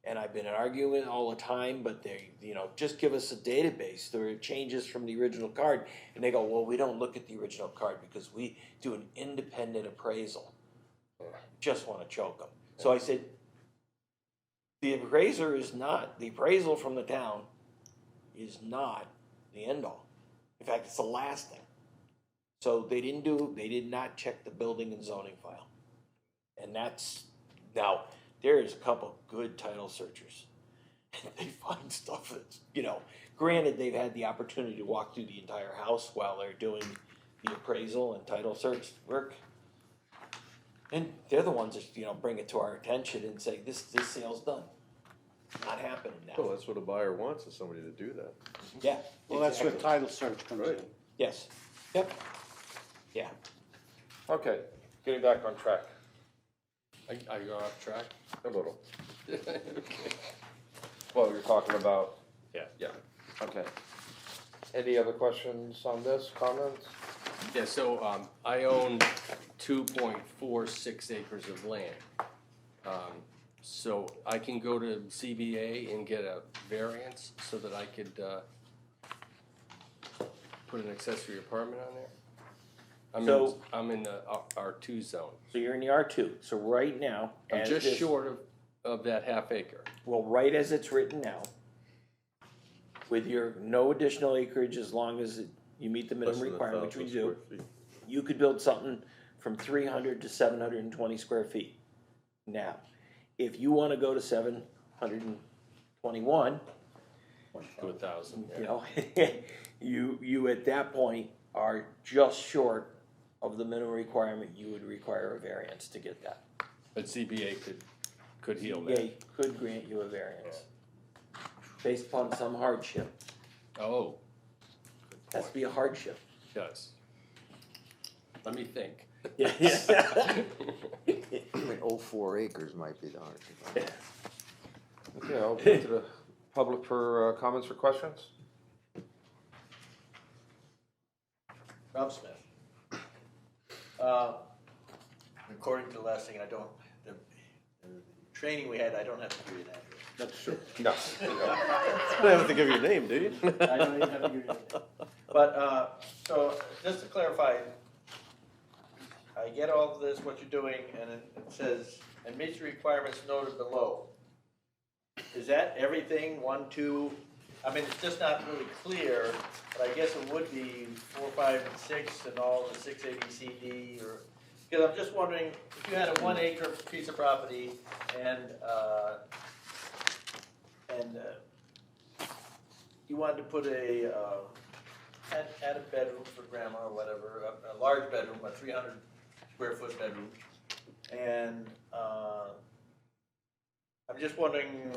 And I've been arguing all the time, but they, just give us a database. There are changes from the original card. And they go, well, we don't look at the original card because we do an independent appraisal. Just want to choke them. So I said, the appraisal from the town is not the end all. In fact, it's the last thing. So they did not check the building and zoning file. And now, there is a couple good title searchers. And they find stuff that's, granted, they've had the opportunity to walk through the entire house while they're doing the appraisal and title search work. And they're the ones that, bring it to our attention and say, this sale's done. Not happening Well, now. that's what a buyer wants, is somebody to do that. Yeah. Well, that's where exactly. title search comes in. Right. Yes. Yep. Yeah. Okay, getting back on track. I go off track? A little. Okay. Well, you're talking about, Yeah. yeah, okay. Any other questions on this, comments? Yeah, so, I own 2.46 acres of land. So I can go to CBA and get a variance so that I could, put an accessory apartment on there? So- I'm in the R2 zone. So you're in the R2. So right now, I'm as just this- short of that half acre. Well, right as it's written now, with your no additional acreage as long as you meet the minimum Less than requirement, which we 1,000 do, square feet. you could build something from 300 to 720 square feet. Now, if you want to go to 721, To 1,000, you yeah. know, you at that point are just short of the minimum requirement. You would require a variance to get that. But CBA could heal that. CBA could grant you a variance based upon some hardship. Oh, Has to be a hardship. yes. Let me think. Yeah. I mean, 04 acres might be the hardship. Okay, I'll open to the public for comments or questions. Rob Smith. According to the last thing, the training we had, I don't have to give you that. That's true. No. You don't have to give your name, do you? I don't even have to give you that. But, so, just to clarify, I get all of this, what you're doing, and it says, and meets the requirements noted below. Is that everything, 1, 2, I mean, it's just not really clear, but I guess it would be 4, 5, and 6, and all the 6 A, B, C, D, or, because I'm just wondering, if you had a 1 acre piece of property, and you wanted to put add a bedroom for grandma or whatever, a large bedroom, a 300 square foot bedroom, and I'm just wondering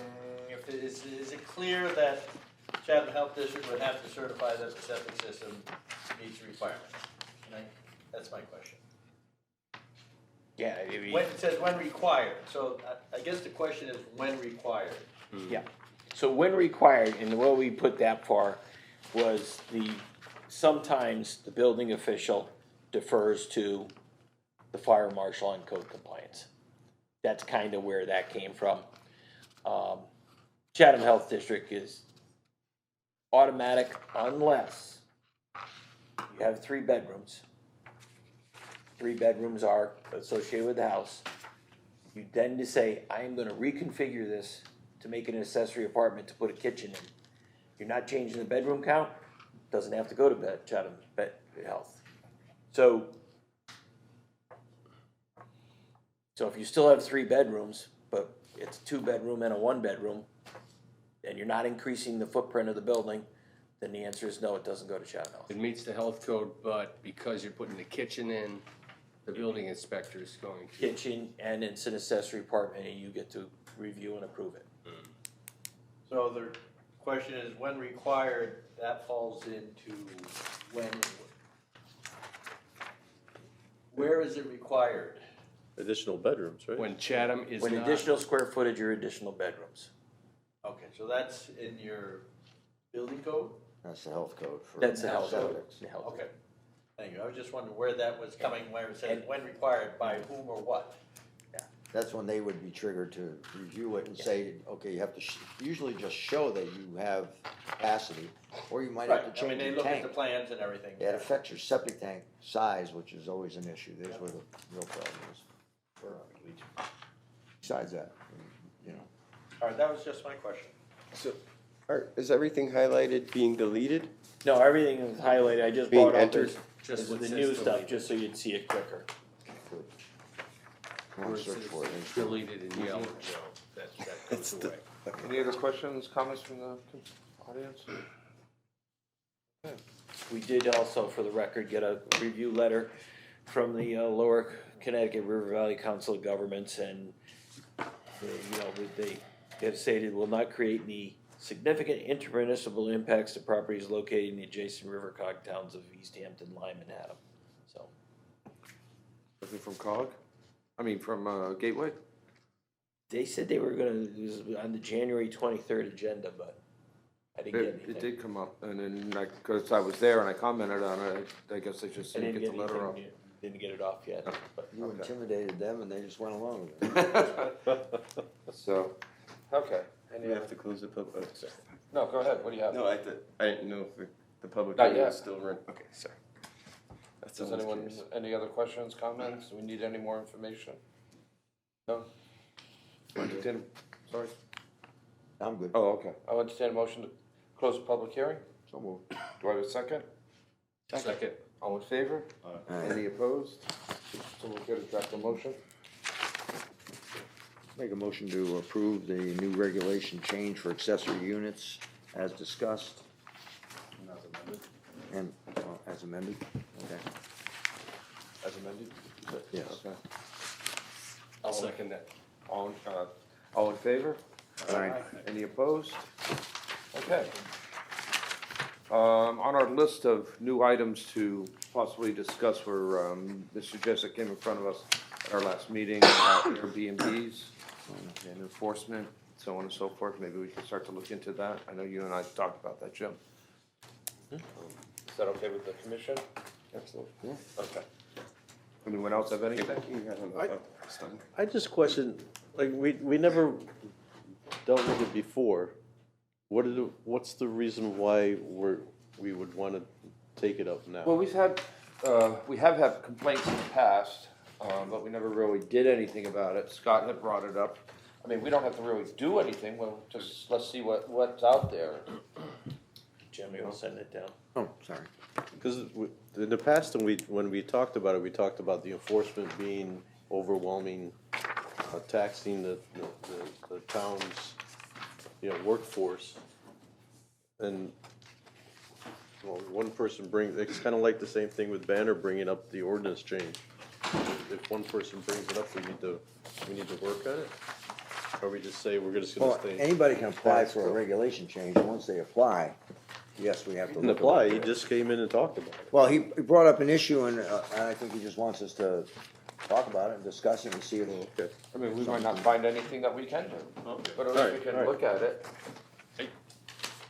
if is it clear that Chatham Health District would have to certify that the septic system meets the requirements? That's my question. Yeah, I mean, When, it says when required, so I guess the question is when required. yeah. So when required, and the way we put that for was sometimes the building official defers to the fire marshal on code compliance. That's kind of where that came from. Chatham Health District is automatic unless you have 3 bedrooms. 3 bedrooms are associated with the house. You then to say, I am gonna reconfigure this to make it an accessory apartment to put a kitchen in. You're not changing the bedroom count, doesn't have to go to Chatham Health. So if you still have 3 bedrooms, but it's a 2 bedroom and a 1 bedroom, and you're not increasing the footprint of the building, then the answer is no, it doesn't go to Chatham Health. It meets the health code, but because you're putting the kitchen in, the building inspector is going to. Kitchen, and it's an accessory apartment, and you get to review and approve it. So the question is when required, that falls into when, where is it required? Additional bedrooms, right? When Chatham is When not. additional square footage or additional bedrooms. Okay, so that's in your building code? That's the health code for. That's the health code. septics. The health code. Okay, thank you. I was just wondering where that was coming, where it said when required, by whom or what? That's when they would be triggered to review it and say, okay, you have to usually just show that you have capacity, or you might have Right, to I mean, change they your look at tank. the plans and everything. It affects your septic tank size, which is always an issue. There's where the real problem is. Besides that, you know. All right, that was just my question. So, Is everything highlighted being deleted? No, everything is highlighted, I just Being brought up entered? this Just what the says new stuff, deleted. just so you'd see it quicker. I'll Where it search says for it. deleted in yellow, Joe, that goes away. Any other questions, comments from the audience? We did also, for the record, get a review letter from the Lower Connecticut River Valley Council of Governments, and they have stated will not create any significant intermunicipal impacts to properties located in the adjacent rivercog towns of East Hampton, Lyme, and Haddam. So Looking from COG? I mean, from Gateway? they said they were gonna, it was on the January 23rd agenda, but I didn't get It anything. did come up, and then, because I was there and I commented on it, I guess they just I didn't didn't get get the letter off. anything, didn't get it off yet, but You Okay. intimidated them and they just went along with it. So, okay. We have to close the public, sorry. No, go ahead, what do you have? No, I didn't know if the public Not hearing yet. was still run, okay, sorry. That's Does all I was anyone, curious. any other questions, comments? Do we need any more information? No? Entertain, sorry? I'm good. Oh, okay. I'll entertain a motion to close the public hearing. So moved. Do I have a second? Second. All in favor? Aye. Any opposed? Someone care to draft a motion? Make a motion to approve the new regulation change for accessory units as discussed and as amended. Okay. As amended? Yes. Okay. I'll second that. All in favor? Aye. Any opposed? Okay. On our list of new items to possibly discuss were, Mr. Jessup came in front of us at our last meeting about Airbnbs and enforcement, so on and so forth. Maybe we can start to look into that. I know you and I talked about that, Jim. Is that okay with the commission? Absolutely. Okay. Anyone else have anything? I just question, like, we never dealt with it before. What's the reason why we would wanna take it up now? Well, we have had complaints in the past, but we never really did anything about it. Scott had brought it up. I mean, we don't have to really do anything, well, just, let's see what's out there. Jim, you'll send it down. Oh, sorry. Because in the past, when we talked about it, we talked about the enforcement being overwhelming, taxing the town's, workforce. And, well, one person it's kind of like the same thing with Banner bringing up the ordinance change. If one person brings it up, we need to work on it? Or we just say, we're just gonna Well, stay? anybody can apply for a regulation change, and once they apply, yes, we have He to didn't look at apply, it. he just came in and talked about it. Well, he brought up an issue, and I think he just wants us to talk about it and discuss it and see if Okay. I mean, we might not find anything that we can do, but at least we can look at it.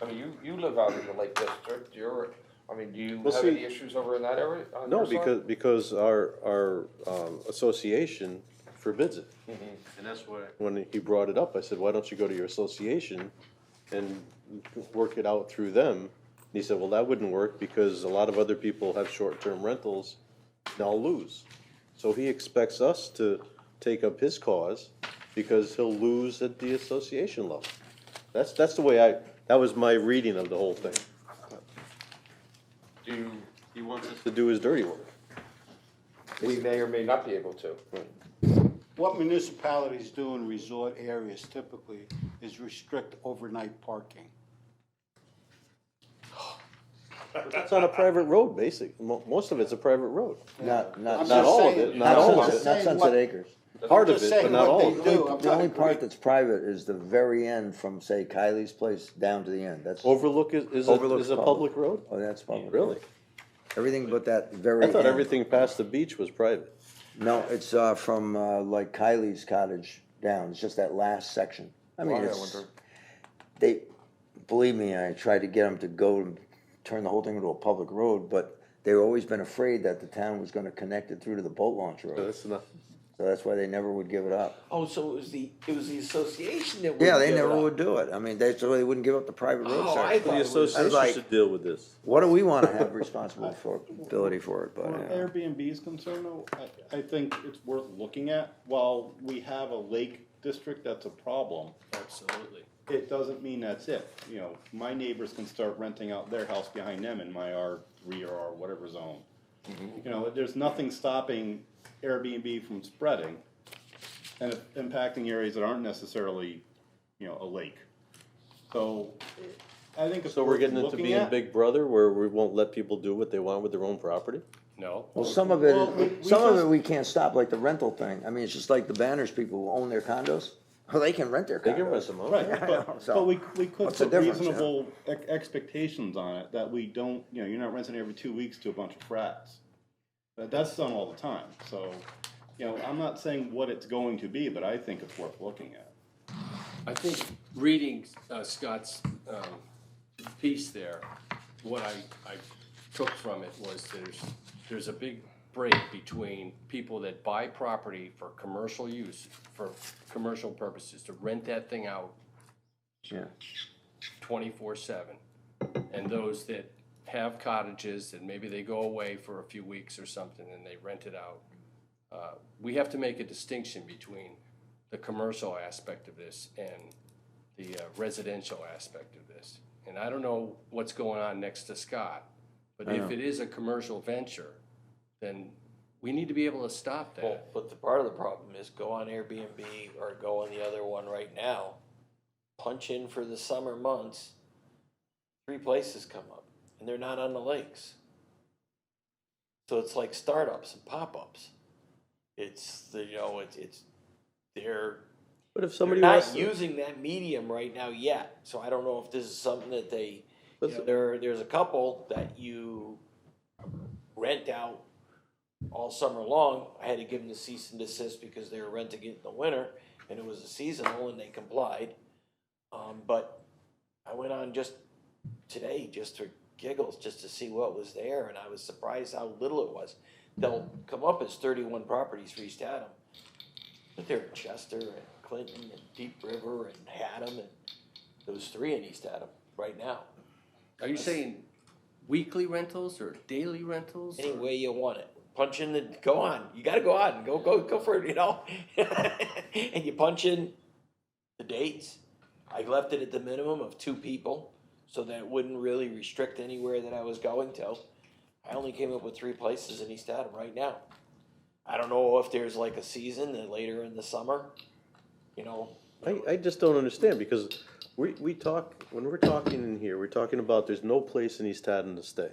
I mean, you live out in the Lake District, do you Well, have see- any issues over in that area? on No, your side? because our association forbids it. And that's why. When he brought it up, I said, why don't you go to your association and work it out through them? And he said, well, that wouldn't work because a lot of other people have short-term rentals and I'll lose. So he expects us to take up his cause because he'll lose at the association level. That's the way that was my reading of the whole thing. He wants us to do his dirty work. We may or may not be able to. What municipalities do in resort areas typically is restrict overnight parking. It's on a private road, most of it's a private road. not I'm Not just all of saying- it, not not all all of of it. it, not saying Sunset what- Acres. Part I'm of just it, but saying not what all they of it. do. I'm The not only part agreeing. that's private is the very end from, say, Kylie's place down to the end, that's, oh, Overlook is Overlook's a public road? that's public. Really? Everything but that very I end. thought everything past the beach was private. No, it's, from, like Kylie's cottage down, it's just that last section. I mean, Why, I it's, wonder? they, believe me, I tried to get them to go and turn the whole thing into a public road, but they've always been afraid that the town was gonna connect it through to the boat launch So road. that's enough. So that's why they never would give it up. Oh, so it was the association that would Yeah, they give it never up. would do it. I mean, that's why they wouldn't give up the private road Oh, I section. thought The it was. association like- should deal with this. What do we wanna have responsibility for it, but, Where Airbnb is concerned, though, I think it's worth looking at. While we have a lake district that's a problem, Absolutely. it doesn't mean that's it. You know, my neighbors can start renting out their house behind them in my R3 or R whatever zone. You know, there's nothing stopping Airbnb from spreading and impacting areas that aren't necessarily, you know, a lake. So I think it's So we're worth getting into looking being at. Big Brother where we won't let people do what they want with their own property? No. Well, some of it, Well, we some of just- it we can't stop, like the rental thing. I mean, it's just like the Banners people who own their condos. Well, they can rent their condos. They can rent them out. Right, Yeah, I but, know, so but we could what's the put difference, reasonable expectations on it, that we don't, you know, you're not renting every 2 weeks to a bunch of frats. That's done all the time, so, you know, I'm not saying what it's going to be, but I think it's worth looking at. I think reading Scott's piece there, what I took from it was there's a big break between people that buy property for commercial use, for commercial purposes, to rent that thing out Yeah. 24/7, and those that have cottages and maybe they go away for a few weeks or something and they rent it out. We have to make a distinction between the commercial aspect of this and the residential aspect of this. And I don't know what's going on next to Scott, but if it is a commercial venture, then we need to be able to stop Well, that. but the part of the problem is go on Airbnb or go on the other one right now, punch in for the summer months, 3 places come up, and they're not on the lakes. So it's like startups and pop-ups. It's, you know, they're But if somebody not wants to, using that medium right now yet, so I don't know if this is something that they, you Let's- know, there's a couple that you rent out all summer long. I had to give them the cease and desist because they were renting it in the winter, and it was a seasonal, and they complied. But I went on just today, just for giggles, just to see what was there, and I was surprised how little it was. They'll come up as 31 properties for East Haddam, but they're in Chester and Clinton and Deep River and Haddam, and those 3 in East Haddam right now. Are you saying weekly rentals or daily rentals? Any way you want it. Punch in go on. You gotta go on. Go for it, you know? And you punch in the dates. I left it at the minimum of 2 people, so that it wouldn't really restrict anywhere that I was going to. I only came up with 3 places in East Haddam right now. I don't know if there's like a season that later in the summer, you know. I just don't understand, because we talk, when we're talking in here, we're talking about there's no place in East Haddam to stay.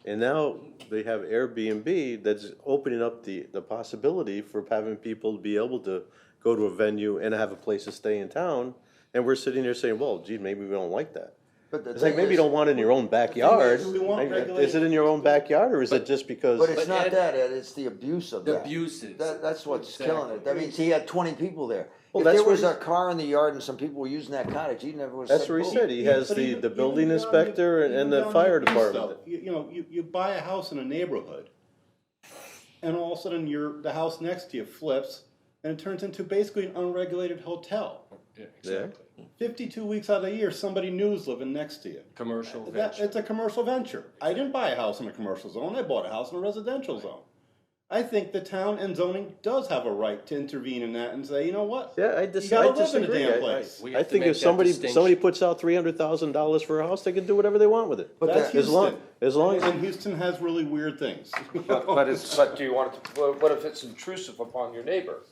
And now they have Airbnb that's opening up the possibility for having people to be able to go to a venue and have a place to stay in town. And we're sitting there saying, well, gee, maybe we don't like that. But the It's like, thing maybe you is- don't want it in your own backyard. we want Is it in your own backyard, or is it just because? But it's But not Ed- that, Ed, it's the abuse of The that. abuses. That's what's Exactly. killing it. That means he had 20 people there. Well, If that's there what was he- a car in the yard and some people were using that cottage, he never would have That's said what he boo. said, he has But even- the building even beyond inspector and even the beyond fire abuse, department. though, you know, you buy a house in a neighborhood, and all of a sudden the house next to you flips, and it turns into basically an unregulated hotel. Yeah, exactly. 52 weeks out of the year, somebody new's living next to you. Commercial That, venture. it's a commercial venture. I didn't buy a house in a commercial zone, I bought a house in a residential zone. I think the town and zoning does have a right to intervene in that and say, you know what? Yeah, I You gotta live in a disagree. damn place. We I have to think make if that somebody distinction. puts out $300,000 for a house, they can do whatever they want with it. But That's that- As long, Houston. as long as, And Houston has really weird things. But do you want it to, what if it's intrusive upon your neighbor?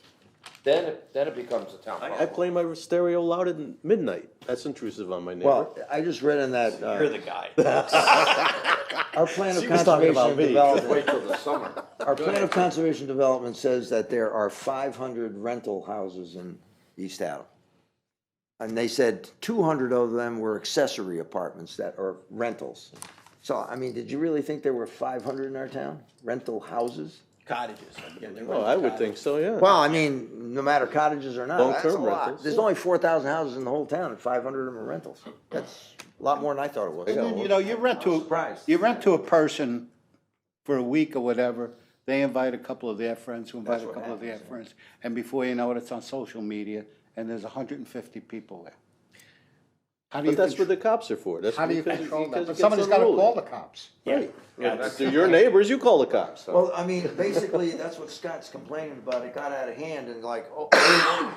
Then it becomes a town I problem. play my stereo loud at midnight, that's intrusive on my neighbor. Well, I just read in that, You're the guy. our plan of She was talking conservation about and me. development, Wait till the summer. our plan of conservation development says that there are 500 rental houses in East Haddam. And they said 200 of them were accessory apartments that are rentals. So, I mean, did you really think there were 500 in our town, rental houses? Cottages. Yeah, they're Well, I would think so, yeah. Well, I mean, no matter cottages or not, that's a Long-term lot. rentals. There's only 4,000 houses in the whole town, and 500 of them are rentals. That's a lot more than I thought it was. And then, you know, you rent to a person for a week or whatever, they invite a couple of their friends, who invite That's a what couple of their happens, yeah. friends, and before you know it, it's on social media, and there's 150 people there. How do you But that's what control, the cops are for. That's how do you because- control that? because But it gets somebody's gotta unruly. call the cops. Right. Yeah, If they're your neighbors, you call the cops. Well, I mean, basically, that's what Scott's complaining about, it got out of hand and like, oh,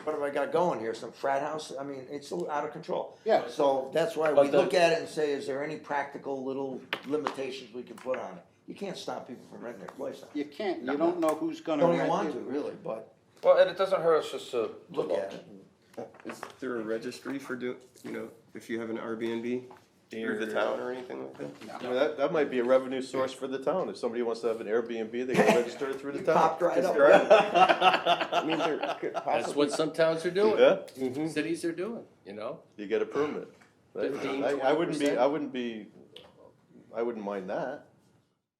what have I got going here, some frat house? I mean, it's out of control. Yeah. So that's why we But the- look at it and say, is there any practical little limitations we can put on it? You can't stop people from renting their place out. You can't, you don't know who's gonna Don't rent even want it. to, really, but Well, and it doesn't hurt us just to look at it. Is there a registry for if you have an Airbnb through the town or anything like that? I mean, that might be a revenue source for the town. If somebody wants to have an Airbnb, they can register it through the town. Popped right up. I mean, there could That's possibly. what some towns are doing. Yeah, Cities are doing, you know? you get a permit. 15, I wouldn't 20%. I wouldn't mind that.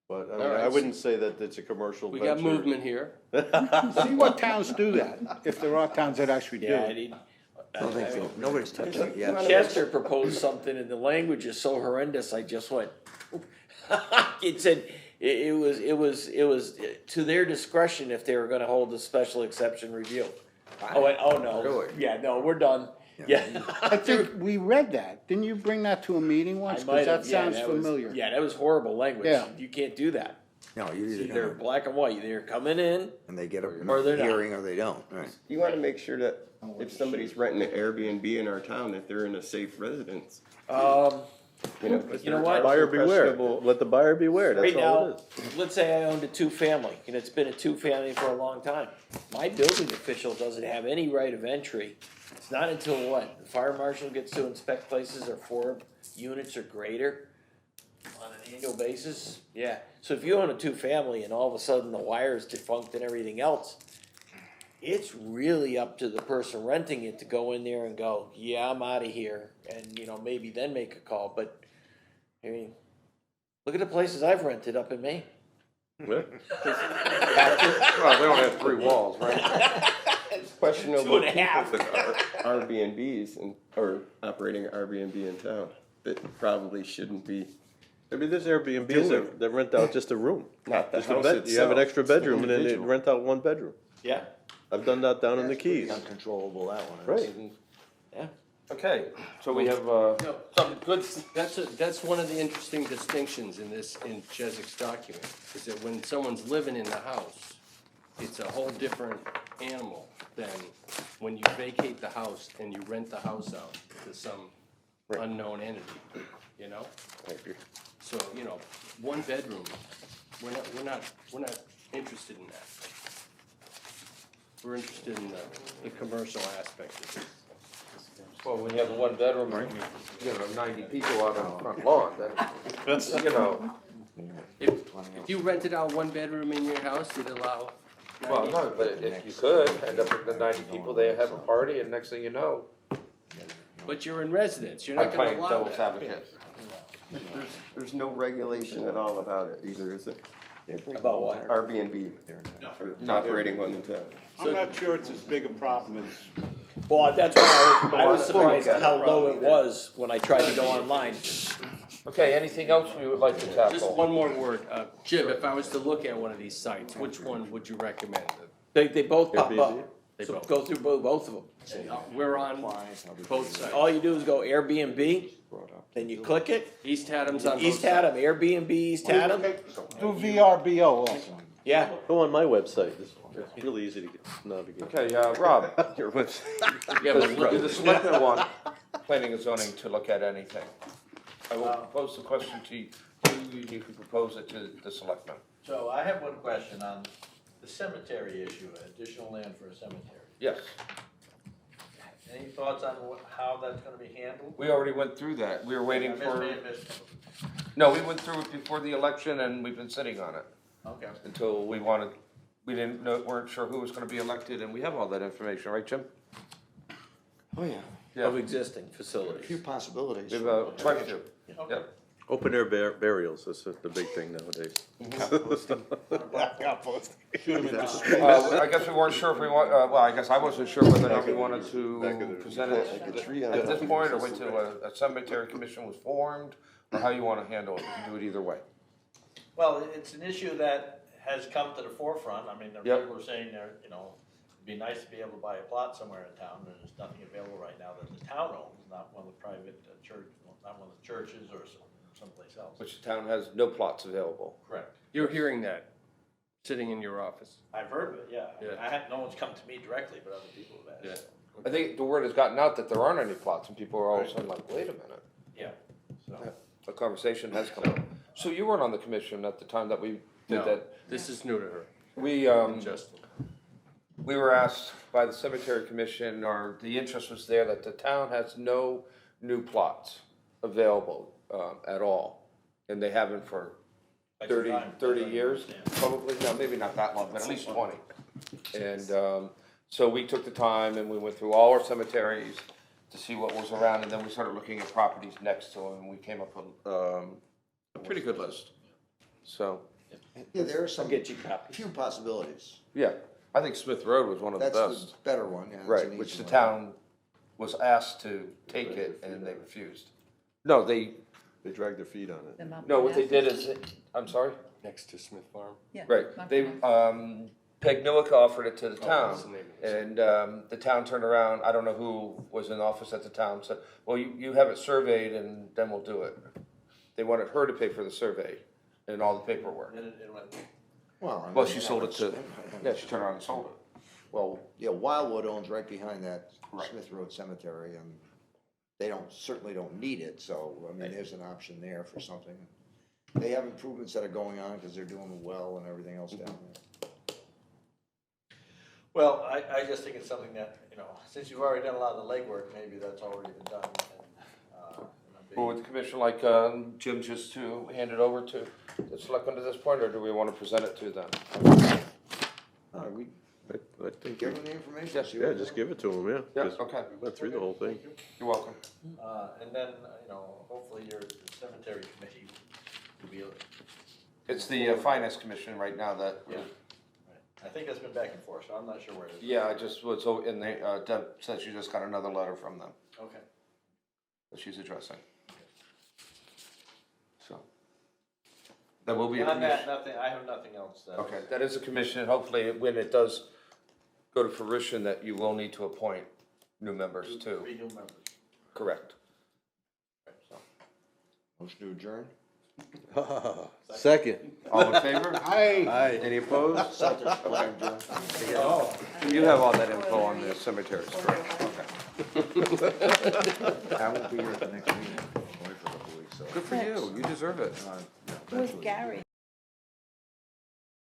But I mean, All right, I wouldn't say that it's a commercial We venture. got movement here. See what towns do that, if there are towns that actually do Yeah, it. I don't think so, nobody's touching it yet. Chester proposed something and the language is so horrendous, I just went. It said, it was to their discretion if they were gonna hold a special exception review. I went, oh no, Really? yeah, no, we're done, yeah. I think we read that. Didn't you bring that to a meeting I once? might Cause that have, yeah, sounds was- familiar. Yeah, that was horrible language, Yeah. you can't do that. No, you're It's either either gonna, black and white, you're either coming in, and they get a Or they're not. hearing or they don't, right? You wanna make sure that if somebody's renting an Airbnb in our town, that they're in a safe residence. You know what? Buyer beware. Let the buyer beware. That's right all now, it is. let's say I owned a two-family, and it's been a two-family for a long time. My building official doesn't have any right of entry. It's not until what, the fire marshal gets to inspect places or 4 units or greater on an annual basis. Yeah, so if you own a two-family and all of a sudden the wire is defunct and everything else, it's really up to the person renting it to go in there and go, yeah, I'm out of here, and maybe then make a call. But I mean, look at the places I've rented up in Maine. Yeah. Well, they only have 3 walls, right? It's questionable. 2.5. With Airbnbs or operating an Airbnb in town, that probably shouldn't be. I mean, there's Airbnbs that rent out just a room. Not the Just a house bed. You have an itself, extra it's the bedroom and then they individual. rent out 1 bedroom. Yeah. I've done that down in the Keys. Uncontrollable, that one. Right. Okay, so we have, Some good, that's one of the interesting distinctions in Cheswick's document, is that when someone's living in the house, it's a whole different animal than when you vacate the house and you rent the house out to some unknown entity, you know? I agree. So, 1 bedroom, we're not interested in that. We're interested in the commercial aspect of it. well, when you have a 1-bedroom, 90 people out on the front lawn, then, If you rented out 1 bedroom in your house, you'd allow. well, no, but if you could, end up with the 90 people, they have a party, and next thing you know, But you're in residence, you're I'm not gonna playing allow devil's that. advocate. There's no regulation at all about it either, is it? About what? Airbnb, operating one in town. I'm not sure it's as big a problem as, Well, that's why I was surprised at how low it was when I tried to go online. Okay, anything else we would like to tackle? Just one more word, Jim, if I was to look at one of these sites, which one would you recommend? They both pop Airbnb? up. They So both. go through both of them. We're on both sides. All you do is go Airbnb, then you click it. East Haddam's on both East sides. Haddam, Airbnb East Haddam. do VRBO also. Yeah. Go on my website. It's really easy to navigate. Okay, Rob, Your website. yeah, but do the selectmen want planning and zoning to look at anything? I will pose the question to you, you can propose it to the selectmen. So I have one question on the cemetery issue, additional land for a cemetery. Yes, Any thoughts on how that's gonna be handled? we already went through that, we were waiting I for, may have missed it. no, we went through it before the election and we've been sitting on it Okay. until we didn't know, weren't sure who was gonna be elected, and we have all that information, right, Jim? Oh, yeah, Yeah. Of existing a facilities. few possibilities. We have quite a few, Okay. yeah. Open air burials, that's the big thing nowadays. I guess we weren't sure if we want, well, I guess I wasn't sure whether or not we wanted to present it at this point, or wait till a cemetery commission was formed, or how you wanna handle it, you can do it either way. Well, it's an issue that has come to the forefront. I mean, the Yep. people are saying it'd be nice to be able to buy a plot somewhere in town, and there's nothing available right now that the town owns, not one of the private church, not one of the churches or someplace else. Which the town has no plots available. Correct. You're hearing that, sitting in your office. I've heard of it, yeah. Yeah. I had, no one's come to me directly, but other people have asked. I think the word has gotten out that there aren't any plots, and people are all of a sudden like, wait a minute. Yeah, so. A conversation has come up. So you weren't on the commission at the time that we did No, that. this is new to her, We, Justin. we were asked by the cemetery commission, or the interest was there, that the town has no new plots available, at all. And they haven't for Quite some 30 time. 30 That's years, right. probably, no, maybe not that long, but at least 20. And, so we took the time and we went through all our cemeteries to see what was around, and then we started looking at properties next to them, and we came up with, a pretty good list. So, Yeah, there are some, Get you copies. few possibilities. yeah, I think Smith Road was one of the That's the best. better one, yeah. it's Right, an which easy the one. town was asked to take it and they refused. No, they, They drag their feet on it. The Mount no, what they did Parnassus. is, I'm sorry? Next to Smith Farm. Yeah. Right, Mount they, Parnassus. Peg Newell offered it to the Oh, town, that's the name of it. and, the town turned around, I don't know who was in office at the time, said, well, you have it surveyed and then we'll do it. They wanted her to pay for the survey and all the paperwork. And it went, Well, I Well, mean, she sold it to, it's- yeah, she turned around and sold it. Well, yeah, Wildwood owns right behind that Right. Smith Road Cemetery, and they certainly don't need it, so, I mean, there's an option there for something. They have improvements that are going on, cause they're doing well and everything else down there. well, I just think it's something that, you know, since you've already done a lot of the legwork, maybe that's already been done. And Well, with the commission, like, Jim just to hand it over to the selectmen at this point, or do we wanna present it to them? We I think, give them the information. Yes, see yeah, what just they- give it to them, yeah. Yeah, 'cause okay, we went through the whole thing. you're welcome. And then, you know, hopefully your cemetery committee will be, It's the finance commission right now that, yeah. I think that's been back and forth, so I'm not sure where it is. yeah, I just was, in the, Deb said she just got another letter from them Okay. that she's addressing. So. That will be a Beyond that, commission. nothing, I have nothing else that. Okay, that is a commission, hopefully, when it does go to fruition, that you will need to appoint new members too. 3 new members. Correct. So, Motion to adjourn? Second. all in favor? Aye. Any opposed? Celtics playing, Joe. Oh. You have all that info on the cemeteries, correct? Okay. I won't be here at the next meeting, I'm away for a couple weeks, so. Good for you, you deserve it. Where's Gary?